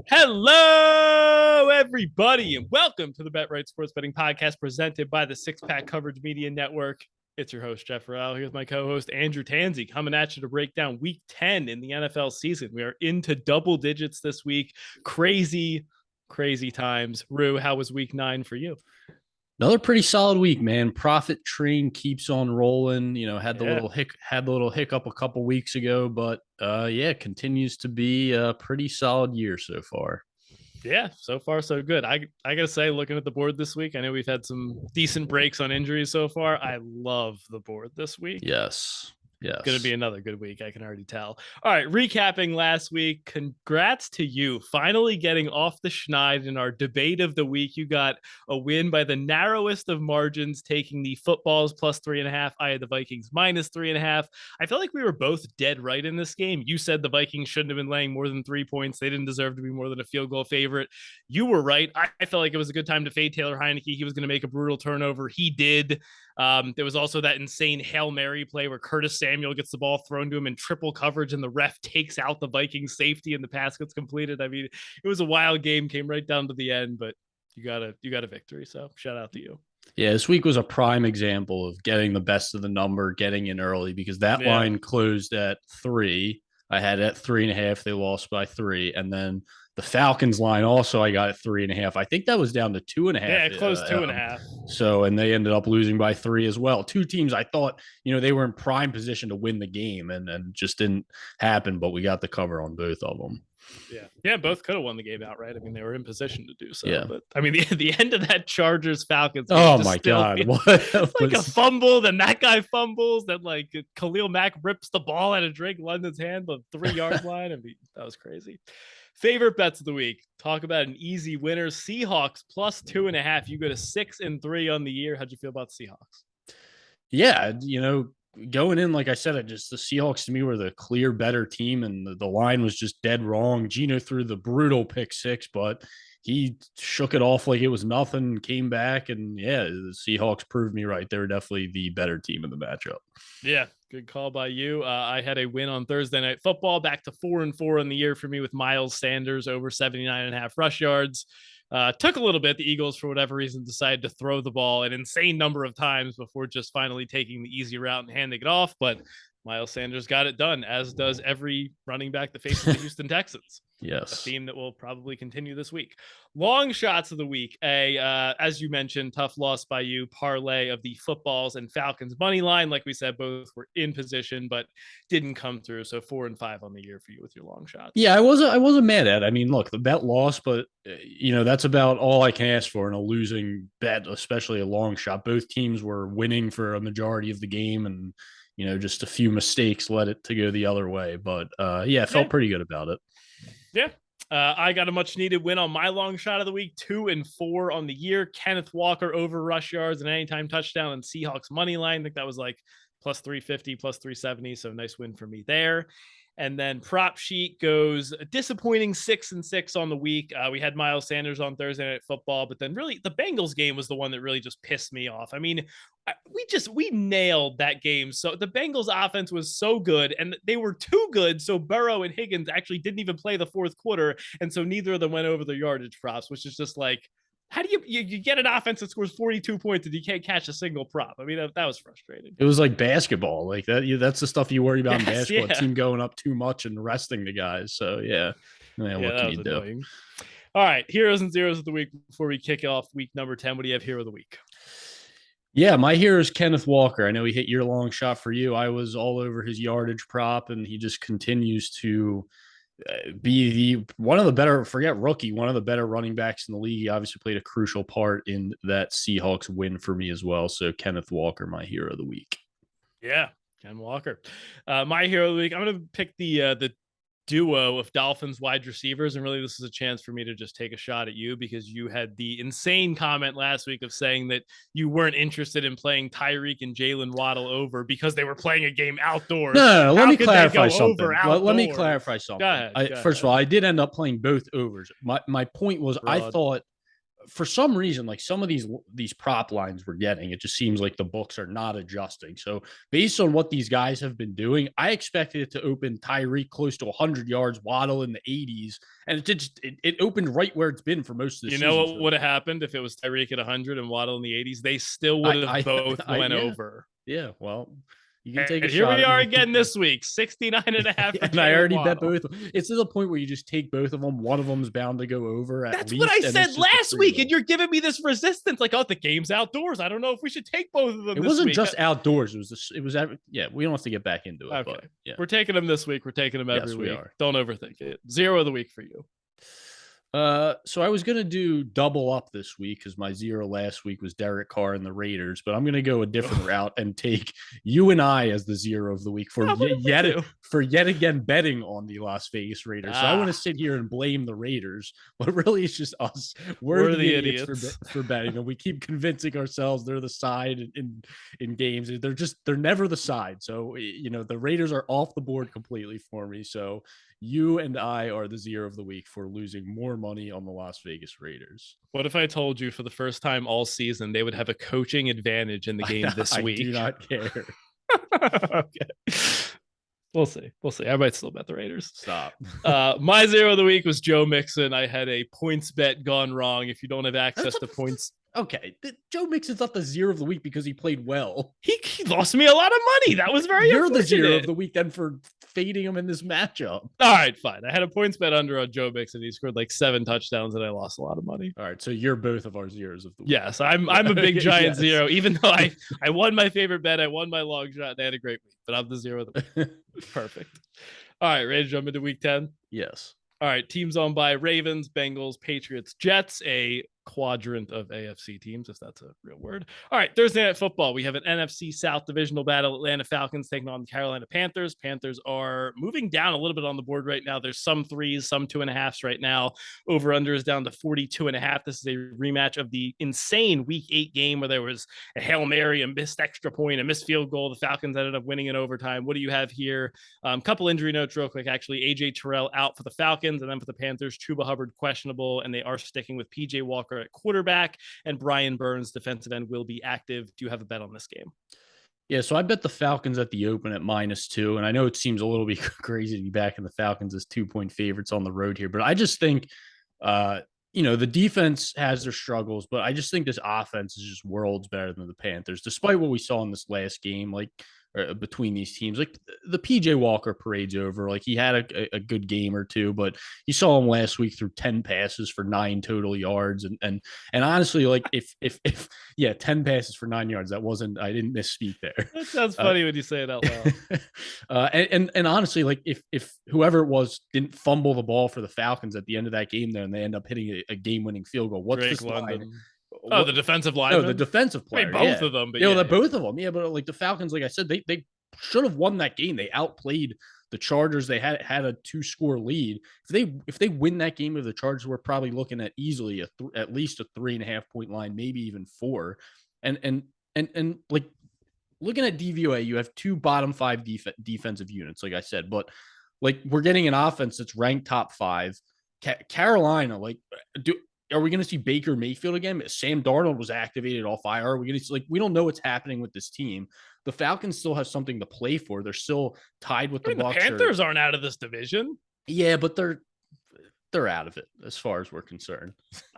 Hello, everybody, and welcome to the Bet Right Sports Betting Podcast presented by the Six Pack Coverage Media Network. It's your host, Jeff Farrell. Here's my co-host, Andrew Tanzi, coming at you to break down Week 10 in the NFL season. We are into double digits this week. Crazy, crazy times. Rue, how was Week 9 for you? Another pretty solid week, man. Profit train keeps on rolling. Had the Yeah. little hiccup a couple weeks ago, but yeah, continues to be a pretty solid year so far. Yeah, so far so good. I gotta say, looking at the board this week, I know we've had some decent breaks on injuries so far. I love the board this week. Yes. Going to be Yes. another good week. I can already tell. All right. Recapping last week. Congrats to you finally getting off the schneid in our debate of the week. You got a win by the narrowest of margins, taking the footballs plus 3.5. I had the Vikings minus 3.5. I feel like we were both dead right in this game. You said the Vikings shouldn't have been laying more than 3 points. They didn't deserve to be more than a field goal favorite. You were right. I felt like it was a good time to fade Taylor Heineke. He was going to make a brutal turnover. He did. There was also that insane Hail Mary play where Curtis Samuel gets the ball thrown to him in triple coverage and the ref takes out the Vikings safety and the pass gets completed. I mean, it was a wild game, came right down to the end, but you got a victory. So shout out to you. Yeah, this week was a prime example of getting the best of the number, getting in early because that Yeah. line closed at 3. I had it at 3.5. They lost by 3. And then the Falcons line also I got at 3.5. I think that was down to 2.5. Yeah, it closed 2.5. So, and they ended up losing by 3 as well. Two teams I thought, they were in prime position to win the game and just didn't happen, but we got the cover on both of them. Yeah, both could have won the game outright. I mean, they were in position to do so. Yeah. But I mean, the end of that Chargers Falcons game Oh just my still God. feels like a fumble. Then that guy fumbles. Then like Khalil Mack rips the ball out of Drake London's hand, the 3-yard line. I mean, that was crazy. Favorite bets of the week. Talk about an easy winner. Seahawks plus 2.5. You go to 6-3 on the year. How'd you feel about Seahawks? Yeah, going in, like I said, the Seahawks to me were the clear better team, and the line was just dead wrong. Geno threw the brutal pick six, but he shook it off like it was nothing, came back, and yeah, the Seahawks proved me right. They were definitely the better team in the matchup. Yeah, good call by you. I had a win on Thursday Night Football, back to 4-4 in the year for me with Miles Sanders over 79.5 rush yards. Took a little bit. The Eagles, for whatever reason, decided to throw the ball an insane number of times before just finally taking the easy route and handing it off. But Miles Sanders got it done, as does every running back that faces the Houston Texans. Yes. A theme that will probably continue this week. Long shots of the week. As you mentioned, tough loss by you. Parlay of the footballs and Falcons money line. Like we said, both were in position, but didn't come through. So 4-5 on the year for you with your long shots. Yeah, I wasn't mad at it. I mean, look, the bet lost, but that's about all I can ask for in a losing bet, especially a long shot. Both teams were winning for a majority of the game, and just a few mistakes led it to go the other way. But yeah, I felt pretty good about it. Yeah. I got a much needed win on my long shot of the week, 2-4 on the year. Kenneth Walker over rush yards and anytime touchdown and Seahawks money line. I think that was like plus 350, plus 370. So nice win for me there. And then prop sheet goes a disappointing 6-6 on the week. We had Miles Sanders on Thursday Night Football, but then really the Bengals game was the one that really just pissed me off. I mean, we nailed that game. So the Bengals offense was so good and they were too good. So Burrow and Higgins actually didn't even play the fourth quarter. And so neither of them went over their yardage props, which is just like, how do you get an offense that scores 42 points and you can't catch a single prop? I mean, that was frustrating. It was like basketball, like that. That's the stuff you worry about in basketball. Yeah. Team going up too much and resting the guys. So yeah, what can you do? All right, heroes and zeros of the week before we kick off week number 10. What do you have hero of the week? Yeah, my hero is Kenneth Walker. I know he hit your long shot for you. I was all over his yardage prop, and he just continues to be one of the better, forget rookie, one of the better running backs in the league. He obviously played a crucial part in that Seahawks win for me as well. So Kenneth Walker, my hero of the week. Yeah, Ken Walker. My hero of the week, I'm going to pick the duo of Dolphins wide receivers. And really, this is a chance for me to just take a shot at you because you had the insane comment last week of saying that you weren't interested in playing Tyreek and Jalen Waddle over because they were playing a game outdoors. No, let me clarify something. Let me clarify something. Go ahead. First of all, I did end up playing both overs. My point was, I thought for some reason, like some of these prop lines we're getting, it just seems like the books are not adjusting. So based on what these guys have been doing, I expected it to open Tyreek close to 100 yards, Waddle in the 80s, and it opened right where it's been for most of the You season. know what would have happened if it was Tyreek at 100 and Waddle in the 80s? They still would have both went yeah, over. Yeah, well, you can take a And here shot. we are again this week, 69.5. And I already bet both. It's to the point where you just take both of them. One of them is bound to go over at That's least. what I said last week, roll. and you're giving me this resistance. Like, oh, the game's outdoors. I don't know if we should take both of them. It wasn't just outdoors. It was. Yeah, we don't have to get back into it. Okay, but yeah, we're taking them this week. We're taking them every week. We are. Don't overthink it. 0 of the week for you. So I was gonna do double up this week because my 0 last week was Derek Carr and the Raiders, but I'm gonna go a different route and take you and I as the 0 of the week for yet again betting on the Las Vegas Raiders. So I want to sit here and blame the Raiders, but really it's just us. We're the idiots for betting, and we keep convincing ourselves they're the side in games. They're never the side. So the Raiders are off the board completely for me. So you and I are the 0 of the week for losing more money on the Las Vegas Raiders. What if I told you for the first time all season they would have a coaching advantage in the game this week? I do not care. Okay. We'll see. I might still bet the Raiders. Stop. My 0 of the week was Joe Mixon. I had a points bet gone wrong. If you don't have access to points. Okay. Joe Mixon's not the 0 of the week because he played well. He lost me a lot of money. That was very You're the 0 of the week then for fading him in this matchup. All right, fine. I had a points bet under on Joe Mixon. He scored like 7 touchdowns and I lost a lot of money. All right. So you're both of our 0s of the week. Yes. I'm a big giant 0, even though I won my favorite bet. I won my long shot. They had a great week, but I'm the 0 of the week. Perfect. All right. Ready to jump into week 10? Yes. All right. Teams on by Ravens, Bengals, Patriots, Jets, a quadrant of AFC teams, if that's a real word. All right, Thursday Night Football. We have an NFC South divisional battle. Atlanta Falcons taking on the Carolina Panthers. Panthers are moving down a little bit on the board right now. There's some 3s, some 2.5s right now. Over-under is down to 42.5. This is a rematch of the insane Week 8 game where there was a Hail Mary, a missed extra point, a missed field goal. The Falcons ended up winning in overtime. What do you have here? Couple injury notes real quick, actually. A.J. Terrell out for the Falcons, and then for the Panthers, Chuba Hubbard questionable, and they are sticking with P.J. Walker at quarterback, and Brian Burns, defensive end, will be active. Do you have a bet on this game? Yeah, so I bet the Falcons at the open at -2, and I know it seems a little bit crazy to be back in the Falcons as 2-point favorites on the road here, but I just think, the defense has their struggles, but I just think this offense is just worlds better than the Panthers, despite what we saw in this last game. Like, between these teams, like the PJ Walker parade's over. Like he had a good game or two, but you saw him last week through 10 passes for 9 total yards. And honestly, like if 10 passes for 9 yards, I didn't misspeak there. That sounds funny when you say it out loud. And honestly, like if whoever it was didn't fumble the ball for the Falcons at the end of that game there and they end up hitting a game-winning field goal, what's this line? Oh, the defensive line. No, the defensive player. Both of them. But both of them. Yeah, but like the Falcons, like I said, they should have won that game. They outplayed the Chargers. They had a 2-score lead. If they win that game of the Chargers, we're probably looking at easily at least a 3.5-point line, maybe even 4. And like looking at DVOA, you have 2 bottom 5 defensive units, like I said, but like we're getting an offense that's ranked top 5. Carolina, like are we going to see Baker Mayfield again? Sam Darnold was activated off IR. Are we going to we don't know what's happening with this team. The Falcons still have something to play for. They're still tied with the Bucs. The Panthers aren't out of this division. Yeah, but they're out of it as far as we're concerned.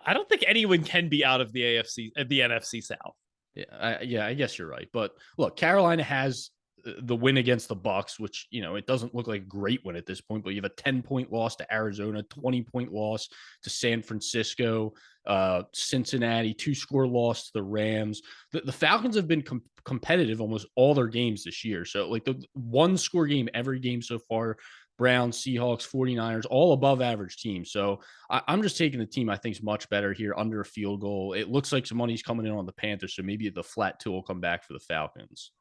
I don't think anyone can be out of the NFC South. Yeah, I guess you're right. But look, Carolina has the win against the Bucs, which, it doesn't look like a great win at this point, but you have a 10-point loss to Arizona, 20-point loss to San Francisco, Cincinnati, 2-score loss to the Rams. The Falcons have been competitive almost all their games this year. So like the 1-score game, every game so far, Browns, Seahawks, 49ers, all above average teams. So I'm just taking the team I think is much better here under a field goal. It looks like some money's coming in on the Panthers, so maybe the flat 2 will come back for the Falcons.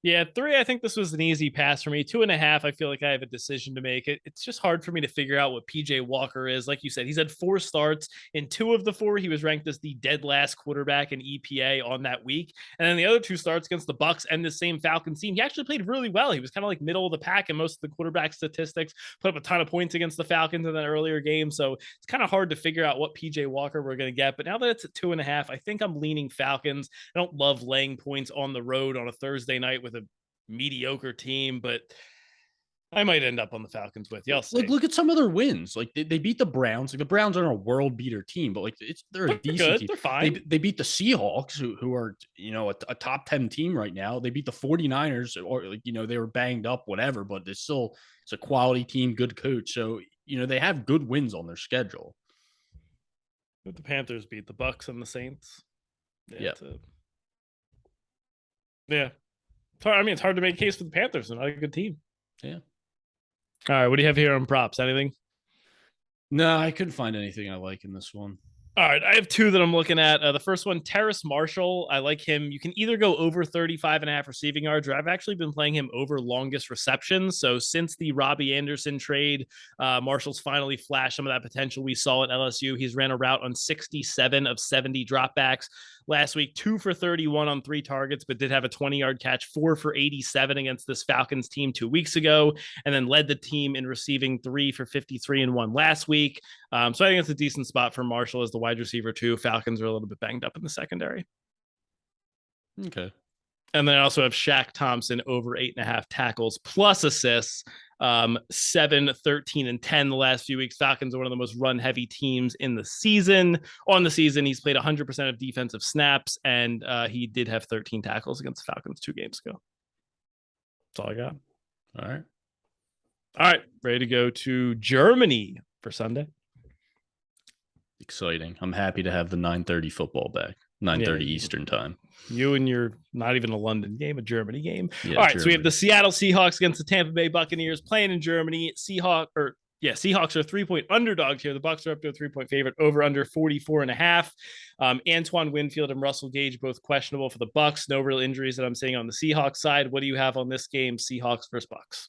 Yeah, 3, I think this was an easy pass for me. 2.5, I feel like I have a decision to make. It's just hard for me to figure out what PJ Walker is. Like you said, he's had 4 starts. In 2 of the 4, he was ranked as the dead last quarterback in EPA on that week. And then the other 2 starts against the Bucs and the same Falcons team, he actually played really well. He was kind of like middle of the pack in most of the quarterback statistics, put up a ton of points against the Falcons in that earlier game. So it's kind of hard to figure out what PJ Walker we're going to get. But now that it's at 2.5, I think I'm leaning Falcons. I don't love laying points on the road on a Thursday night with a mediocre team, but I might end up on the Falcons with you. Like, look at some of their wins. Like they beat the Browns. Like the Browns aren't a world beater team, but like they're a decent good. team. They're fine. They beat the Seahawks, who are a top 10 team right now. They beat the 49ers, or like they were banged up, whatever, but it's a quality team, good coach. So they have good wins on their schedule. The Panthers beat the Bucs and the Saints. Yeah. Yeah. I mean, it's hard to make a case for the Panthers. They're not a good team. Yeah. All right. What do you have here on props? Anything? No, I couldn't find anything I like in this one. All right. I have 2 that I'm looking at. The first one, Terrace Marshall. I like him. You can either go over 35.5 receiving yards, or I've actually been playing him over longest receptions. So since the Robbie Anderson trade, Marshall's finally flashed some of that potential we saw at LSU. He's ran a route on 67 of 70 dropbacks. Last week, 2 for 31 on 3 targets, but did have a 20-yard catch, 4 for 87 against this Falcons team 2 weeks ago, and then led the team in receiving 3 for 53 and 1 last week. So I think it's a decent spot for Marshall as the wide receiver too. Falcons are a little bit banged up in the secondary. Okay. And then I also have Shaq Thompson over 8.5 tackles plus assists. 7, 13, and 10 the last few weeks. Falcons are one of the most run-heavy teams in the season. On the season, he's played 100% of defensive snaps, and he did have 13 tackles against the Falcons 2 games ago. That's all I got. All right. All right. Ready to go to Germany for Sunday. Exciting. I'm happy to have the 9:30 football back. 9:30 Eastern time. You and your not even a London game, a Germany game. Yeah, all right, Germany. So we have the Seattle Seahawks against the Tampa Bay Buccaneers playing in Germany. Seahawks are 3-point underdogs here. The Bucs are up to a 3-point favorite, over under 44.5. Antoine Winfield and Russell Gage both questionable for the Bucs. No real injuries that I'm seeing on the Seahawks side. What do you have on this game, Seahawks versus Bucs?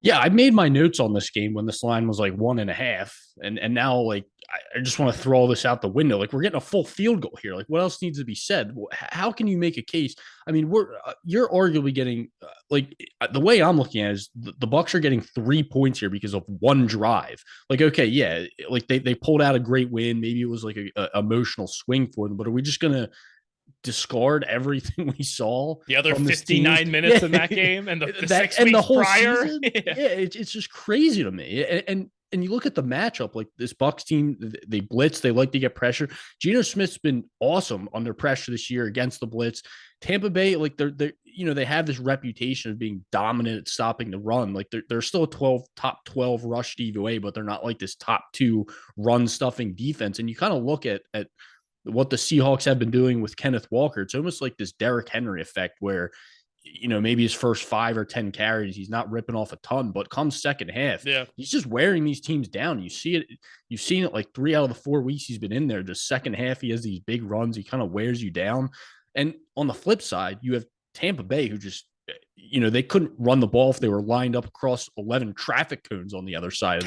Yeah, I made my notes on this game when this line was like 1.5, and now like I just want to throw all this out the window. Like we're getting a full field goal here. Like what else needs to be said? How can you make a case? I mean, you're arguably getting the way I'm looking at it is the Bucs are getting 3 points here because of one drive. Like okay, yeah, like they pulled out a great win. Maybe it was like a emotional swing for them, but are we just gonna discard everything we saw the other 59 minutes in that game and the 6 weeks the whole prior? Season? It's just crazy to me. And you look at the matchup, like this Bucs team, they blitz, they like to get pressure. Geno Smith's been awesome under pressure this year against the blitz. Tampa Bay, like they have this reputation of being dominant at stopping the run. Like they're still a top 12 rush DVOA, but they're not like this top 2 run stuffing defense. And you kind of look at what the Seahawks have been doing with Kenneth Walker. It's almost like this Derrick Henry effect where, maybe his first 5 or 10 carries, he's not ripping off a ton, but come second half, he's just wearing these teams down. You see it. You've seen it like 3 out of the 4 weeks he's been in there. The second half, he has these big runs. He kind of wears you down. And on the flip side, you have Tampa Bay who just, they couldn't run the ball if they were lined up across 11 traffic cones on the other side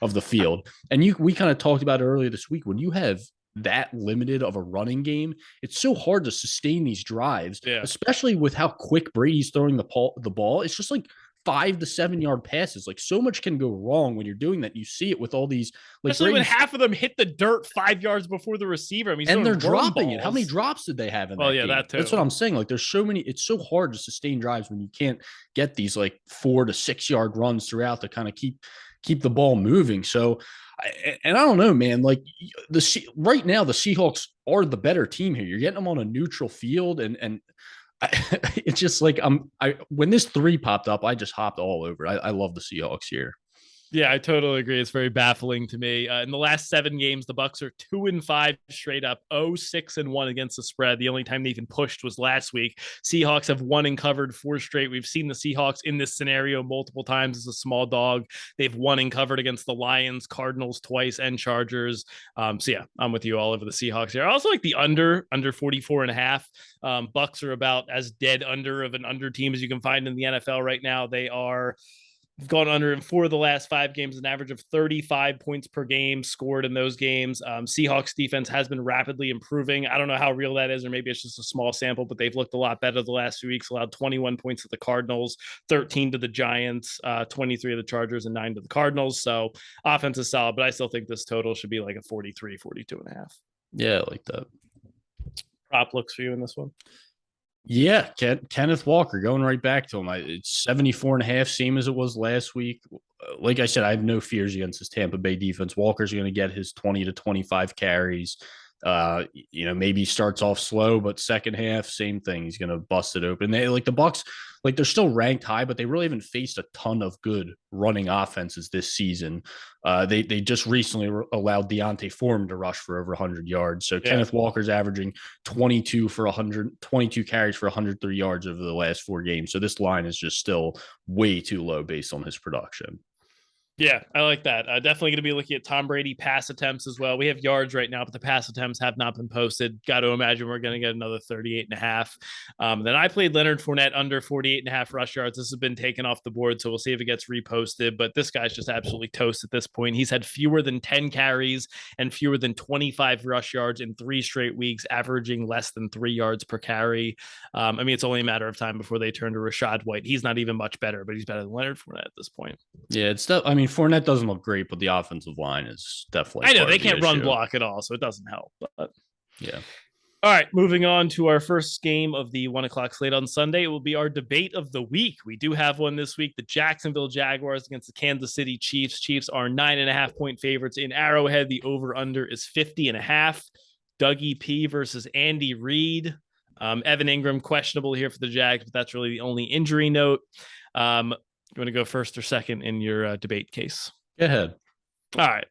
of the field. And we kind of talked about it earlier this week. When you have that limited of a running game, it's so hard to sustain these drives, especially with how quick Brady's throwing the ball. It's just like 5 to 7 yard passes. Like so much can go wrong when you're doing that. You see it with all these, like especially when half of them hit the dirt 5 yards before the receiver. I mean, and they're dropping it. How many drops did they have in that game? That too. That's what I'm saying. Like there's so many. It's so hard to sustain drives when you can't get these like 4 to 6 yard runs throughout to kind of keep the ball moving. So, and I don't know, man, like right now, the Seahawks are the better team here. You're getting them on a neutral field. And it's just like, when this 3 popped up, I just hopped all over. I love the Seahawks here. Yeah, I totally agree. It's very baffling to me. In the last 7 games, the Bucs are 2-5 straight up, 0-6-1 against the spread. The only time they even pushed was last week. Seahawks have won and covered 4 straight. We've seen the Seahawks in this scenario multiple times as a small dog. They've won and covered against the Lions, Cardinals twice, and Chargers. So yeah, I'm with you all over the Seahawks here. I also like the under 44.5. Bucs are about as dead under of an under team as you can find in the NFL right now. They are gone under in 4 of the last 5 games, an average of 35 points per game scored in those games. Seahawks defense has been rapidly improving. I don't know how real that is, or maybe it's just a small sample, but they've looked a lot better the last few weeks, allowed 21 points to the Cardinals, 13 to the Giants, 23 to the Chargers, and 9 to the Cardinals. So offense is solid, but I still think this total should be like a 43, 42.5. Yeah, I like that. Prop looks for you in this one. Yeah, Kenneth Walker, going right back to him. It's 74.5, same as it was last week. Like I said, I have no fears against this Tampa Bay defense. Walker's going to get his 20 to 25 carries. Maybe starts off slow, but second half, same thing. He's going to bust it open. The Bucs, they're still ranked high, but they really haven't faced a ton of good running offenses this season. They just recently allowed Deontay Foreman to rush for over 100 yards. So Kenneth Walker's averaging 22 carries for 103 yards over the last 4 games. So this line is just still way too low based on his production. Yeah, I like that. Definitely going to be looking at Tom Brady pass attempts as well. We have yards right now, but the pass attempts have not been posted. Got to imagine we're going to get another 38.5. Then I played Leonard Fournette under 48.5 rush yards. This has been taken off the board, so we'll see if it gets reposted. But this guy's just absolutely toast at this point. He's had fewer than 10 carries and fewer than 25 rush yards in 3 straight weeks, averaging less than 3 yards per carry. It's only a matter of time before they turn to Rachaad White. He's not even much better, but he's better than Leonard Fournette at this point. Yeah, Fournette doesn't look great, but the offensive line is definitely. I know they can't run block at all, so it doesn't help. But yeah. All right, moving on to our first game of the 1:00 slate on Sunday. It will be our debate of the week. We do have one this week: the Jacksonville Jaguars against the Kansas City Chiefs. Chiefs are 9.5-point favorites in Arrowhead. The over/under is 50.5. Dougie P versus Andy Reid. Evan Ingram questionable here for the Jags, but that's really the only injury note. You want to go first or second in your debate case? Go ahead. All right.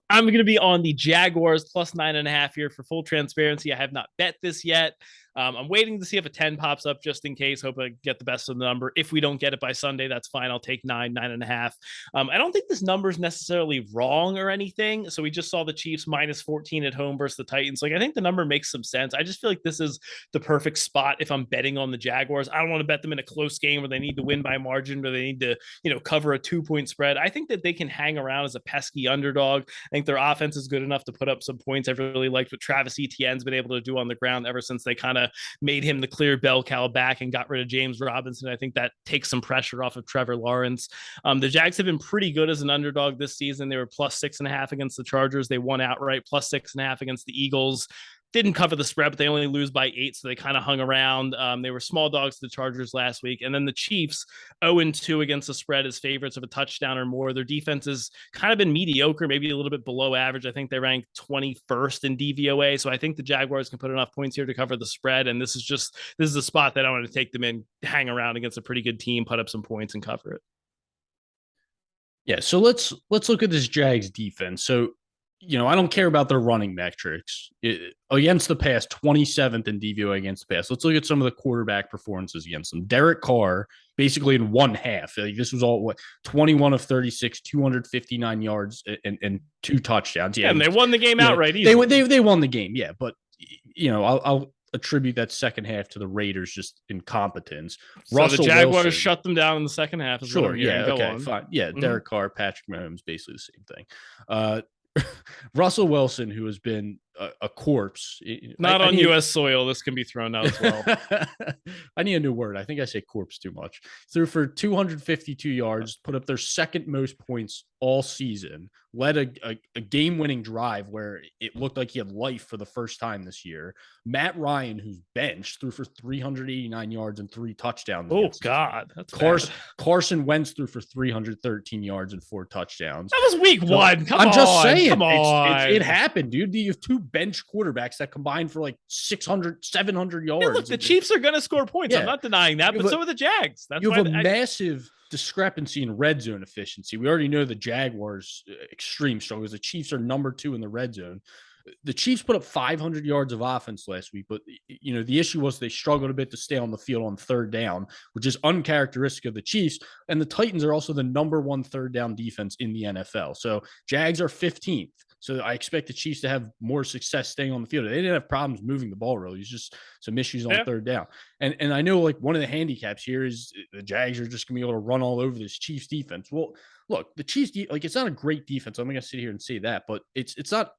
I'm going to be on the Jaguars plus 9.5 here. For full transparency, I have not bet this yet. I'm waiting to see if a 10 pops up just in case. Hope I get the best of the number. If we don't get it by Sunday, that's fine. I'll take 9.5. I don't think this number is necessarily wrong or anything. So we just saw the Chiefs minus 14 at home versus the Titans. I think the number makes some sense. I just feel like this is the perfect spot if I'm betting on the Jaguars. I don't want to bet them in a close game where they need to win by margin, where they need to, cover a 2-point spread. I think that they can hang around as a pesky underdog. I think their offense is good enough to put up some points. I've really liked what Travis Etienne's been able to do on the ground ever since they kind of made him the clear bell cow back and got rid of James Robinson. I think that takes some pressure off of Trevor Lawrence. The Jags have been pretty good as an underdog this season. They were plus 6.5 against the Chargers. They won outright, plus 6.5 against the Eagles. Didn't cover the spread, but they only lose by 8, so they kind of hung around. They were small dogs to the Chargers last week. And then the Chiefs, 0-2 against the spread as favorites of a touchdown or more. Their defense has kind of been mediocre, maybe a little bit below average. I think they ranked 21st in DVOA, so I think the Jaguars can put enough points here to cover the spread, and this is a spot that I want to take them in, hang around against a pretty good team, put up some points, and cover it. Yeah, so let's look at this Jags defense. So I don't care about their running metrics. Against the pass, 27th in DVOA against the pass. Let's look at some of the quarterback performances against them. Derek Carr, basically in one half. This was all 21 of 36, 259 yards and 2 touchdowns. Yeah, and they won the game outright. They won the game, yeah. But I'll attribute that second half to the Raiders' just incompetence. So Russell the Jaguars Wilson, shut them down in the second half. Sure, yeah, okay, fine. Yeah, Derek Carr, Patrick Mahomes, basically the same thing. Russell Wilson, who has been a corpse. Not on U.S. soil. This can be thrown out as well. I need a new word. I think I say corpse too much. Threw for 252 yards, put up their second most points all season, led a game-winning drive where it looked like he had life for the first time this year. Matt Ryan, who's benched, threw for 389 yards and 3 touchdowns. Oh, God. That's Carson Wentz threw for 313 yards and 4 touchdowns. That was week 1. I'm just saying. Come on. It happened, dude. You have 2 bench quarterbacks that combined for like 600, 700 yards. Hey, look, the Chiefs are going to score points. Yeah. I'm not denying that, but so are the Jags. You have a massive discrepancy in red zone efficiency. We already know the Jaguars extreme struggles. The Chiefs are number 2 in the red zone. The Chiefs put up 500 yards of offense last week, but the issue was they struggled a bit to stay on the field on third down, which is uncharacteristic of the Chiefs. And the Titans are also the number 1 third down defense in the NFL. So Jags are 15th. So I expect the Chiefs to have more success staying on the field. They didn't have problems moving the ball really. It's just some issues on third down. And I know like one of the handicaps here is the Jags are just going to be able to run all over this Chiefs defense. Well, look, the Chiefs, it's not a great defense. I'm not going to sit here and say that, but it's not.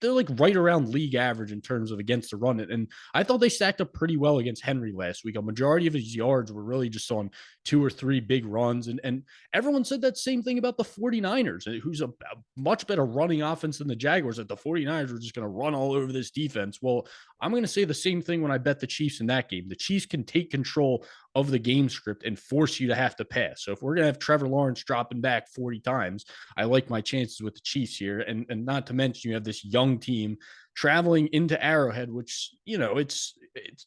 They're like right around league average in terms of against the run. And I thought they stacked up pretty well against Henry last week. A majority of his yards were really just on 2 or 3 big runs. And everyone said that same thing about the 49ers, who's a much better running offense than the Jaguars, that the 49ers were just going to run all over this defense. Well, I'm going to say the same thing when I bet the Chiefs in that game. The Chiefs can take control of the game script and force you to have to pass. So if we're going to have Trevor Lawrence dropping back 40 times, I like my chances with the Chiefs here. And not to mention you have this young team traveling into Arrowhead, which, it's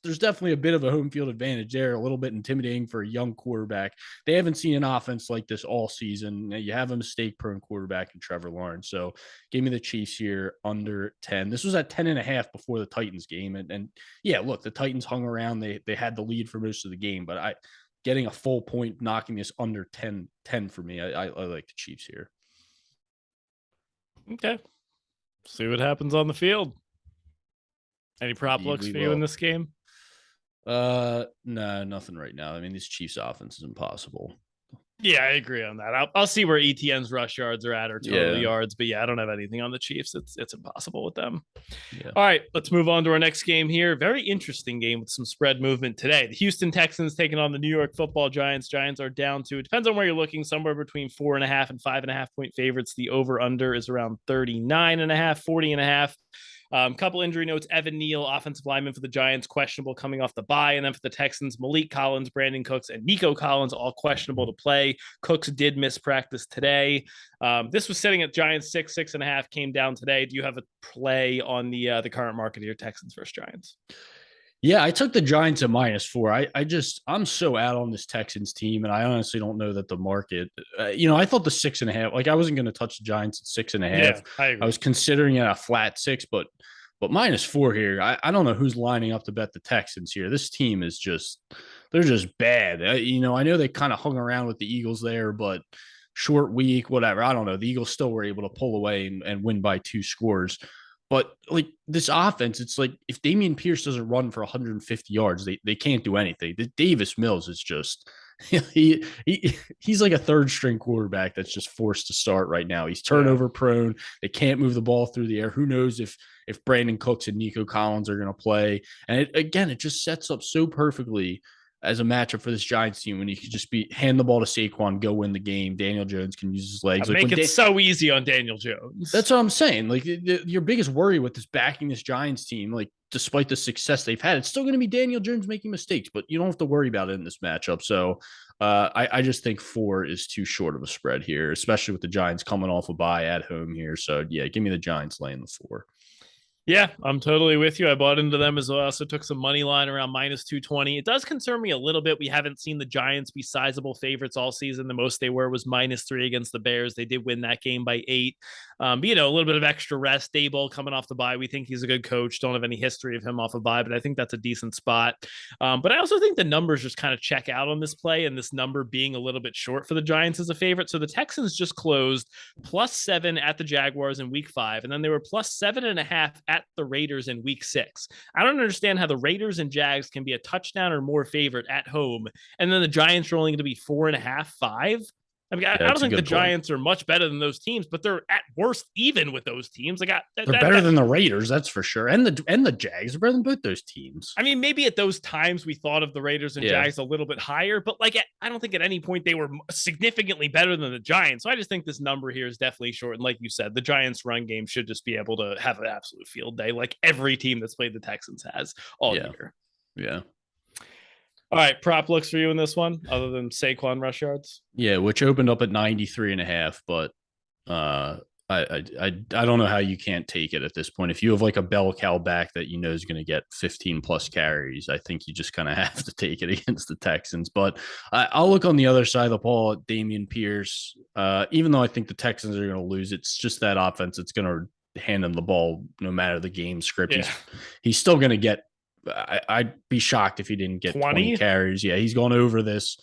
there's definitely a bit of a home field advantage there, a little bit intimidating for a young quarterback. They haven't seen an offense like this all season. You have a mistake-prone quarterback in Trevor Lawrence. So give me the Chiefs here under 10. This was at 10.5 before the Titans game. And yeah, look, the Titans hung around. They had the lead for most of the game, but getting a full point, knocking this under 10 for me. I like the Chiefs here. Okay. See what happens on the field. Any prop looks for you in this game? No, nothing right now. I mean, this Chiefs offense is impossible. Yeah, I agree on that. I'll see where ETN's rush yards are at or total yards, but yeah, I don't have anything on the Chiefs. It's impossible with them. Yeah. All right, let's move on to our next game here. Very interesting game with some spread movement today. The Houston Texans taking on the New York Football Giants. Giants are down to, it depends on where you're looking, somewhere between 4.5 and 5.5 point favorites. The over under is around 39.5, 40.5. Couple injury notes. Evan Neal, offensive lineman for the Giants, questionable coming off the bye. And then for the Texans, Malik Collins, Brandon Cooks, and Nico Collins, all questionable to play. Cooks did miss practice today. This was sitting at Giants 6.5, came down today. Do you have a play on the current market here, Texans versus Giants? Yeah, I took the Giants at -4. I'm so out on this Texans team, and I honestly don't know that the market, I thought the 6.5, like I wasn't going to touch the Giants at 6.5. Yeah, I agree. I was considering it a flat 6, but -4 here. I don't know who's lining up to bet the Texans here. This team is they're just bad. I know they kind of hung around with the Eagles there, but short week, whatever. I don't know. The Eagles still were able to pull away and win by 2 scores. But like this offense, it's like if Dameon Pierce doesn't run for 150 yards, they can't do anything. The Davis Mills is just he's like a third string quarterback that's just forced to start right now. He's turnover prone. They can't move the ball through the air. Who knows if Brandon Cooks and Nico Collins are going to play? And it just sets up so perfectly as a matchup for this Giants team when you could just hand the ball to Saquon, go win the game. Daniel Jones can use his legs. Make it so easy on Daniel Jones. That's what I'm saying. Like your biggest worry with this backing this Giants team, like despite the success they've had, it's still going to be Daniel Jones making mistakes, but you don't have to worry about it in this matchup. So I just think 4 is too short of a spread here, especially with the Giants coming off a bye at home here. So yeah, give me the Giants laying the 4. Yeah, I'm totally with you. I bought into them as well. I also took some money line around -220. It does concern me a little bit. We haven't seen the Giants be sizable favorites all season. The most they were was -3 against the Bears. They did win that game by 8. But, a little bit of extra rest. Daboll coming off the bye. We think he's a good coach. Don't have any history of him off a bye, but I think that's a decent spot. But I also think the numbers just kind of check out on this play, and this number being a little bit short for the Giants as a favorite. So the Texans just closed +7 at the Jaguars in week 5, and then they were +7.5 at the Raiders in week 6. I don't understand how the Raiders and Jags can be a touchdown or more favorite at home, and then the Giants are only going to be 4.5, 5. I mean, I don't think the Giants are much better than those teams, but they're at worst even with those teams. They're better than the Raiders, that's for sure, and the Jags are better than both those teams. I mean, maybe at those times we thought of the Raiders and Jags a little bit higher, but I don't think at any point they were significantly better than the Giants. So I just think this number here is definitely short. And like you said, the Giants' run game should just be able to have an absolute field day, like every team that's played the Texans has all year. Yeah. All right, prop looks for you in this one, other than Saquon rush yards. Yeah, which opened up at 93.5, but I don't know how you can't take it at this point. If you have like a bell cow back that you know is going to get 15 plus carries, I think you just kind of have to take it against the Texans. But I'll look on the other side of the ball at Dameon Pierce. Even though I think the Texans are going to lose, it's just that offense. It's going to hand him the ball no matter the game script. Yeah. He's still going to get. I'd be shocked if he didn't get 20 carries. Yeah, he's gone over this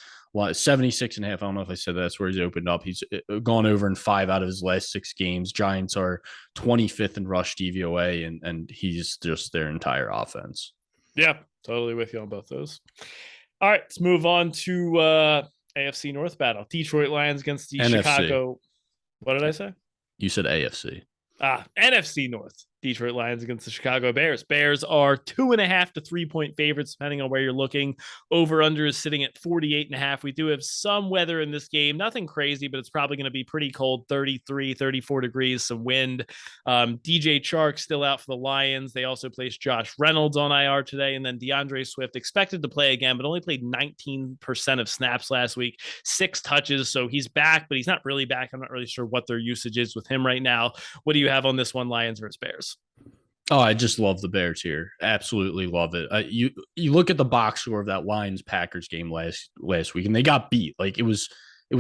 76 and a half. I don't know if I said that's where he's opened up. He's gone over in 5 out of his last 6 games. Giants are 25th in rush DVOA, and he's just their entire offense. Yeah, totally with you on both those. All right, let's move on to AFC North battle. Detroit Lions against the NFC. Chicago. What did I say? You said AFC. NFC North. Detroit Lions against the Chicago Bears. Bears are 2.5 to 3-point favorites, depending on where you're looking. Over under is sitting at 48.5. We do have some weather in this game. Nothing crazy, but it's probably going to be pretty cold, 33, 34 degrees, some wind. DJ Chark still out for the Lions. They also placed Josh Reynolds on IR today. And then DeAndre Swift expected to play again, but only played 19% of snaps last week, 6 touches. So he's back, but he's not really back. I'm not really sure what their usage is with him right now. What do you have on this one, Lions versus Bears? Oh, I just love the Bears here. Absolutely love it. You look at the box score of that Lions Packers game last week, and they got beat. Like it was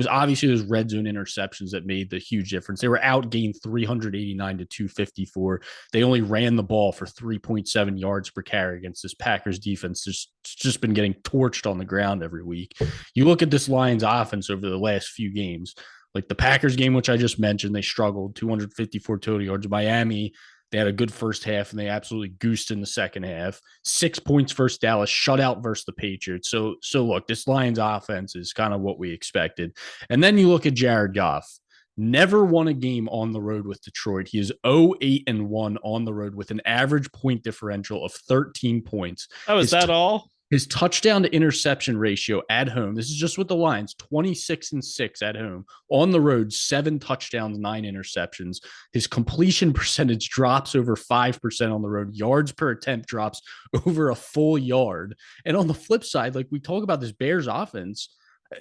obviously those red zone interceptions that made the huge difference. They were outgained 389 to 254. They only ran the ball for 3.7 yards per carry against this Packers defense. Just been getting torched on the ground every week. You look at this Lions offense over the last few games, like the Packers game, which I just mentioned, they struggled, 254 total yards. Miami, they had a good first half, and they absolutely goosed in the second half. 6 points versus Dallas, shutout versus the Patriots. So look, this Lions offense is kind of what we expected. And then you look at Jared Goff. Never won a game on the road with Detroit. He is 0-8-1 on the road with an average point differential of 13 points. Oh, is that all? His touchdown to interception ratio at home, this is just with the Lions, 26-6 at home. On the road, 7 touchdowns, 9 interceptions. His completion percentage drops over 5% on the road. Yards per attempt drops over a full yard. And on the flip side, like we talk about this Bears offense,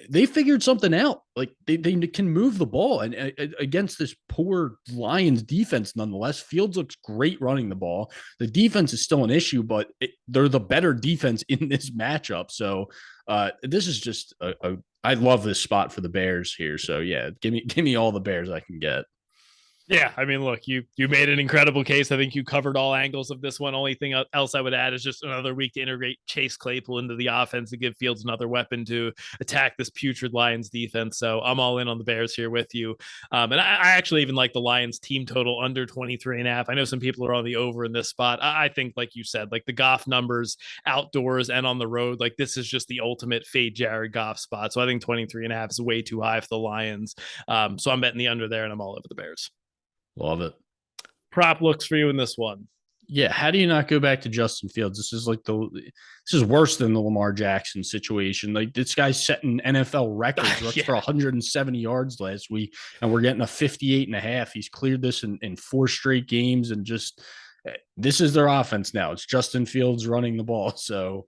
they figured something out. Like they can move the ball, and against this poor Lions defense, nonetheless, Fields looks great running the ball. The defense is still an issue, but they're the better defense in this matchup. So this is just I love this spot for the Bears here. So yeah, give me all the Bears I can get. Yeah, I mean, look, you made an incredible case. I think you covered all angles of this one. Only thing else I would add is just another week to integrate Chase Claypool into the offense and give Fields another weapon to attack this putrid Lions defense. So I'm all in on the Bears here with you. And I actually even like the Lions team total under 23.5. I know some people are on the over in this spot. I think, like you said, like the Goff numbers outdoors and on the road, like this is just the ultimate fade Jared Goff spot. So I think 23.5 is way too high for the Lions. So I'm betting the under there, and I'm all over the Bears. Love it. Prop looks for you in this one. Yeah, how do you not go back to Justin Fields? This is worse than the Lamar Jackson situation. Like this guy's setting NFL records for 170 yards last week, and we're getting a 58.5. He's cleared this in 4 straight games, and just this is their offense now. It's Justin Fields running the ball. So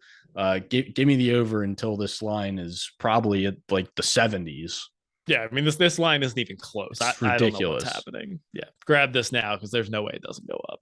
give me the over until this line is probably at like the 70s. Yeah, I mean, this line isn't even close. I don't know what's happening. Yeah, grab this now because there's no way it doesn't go up.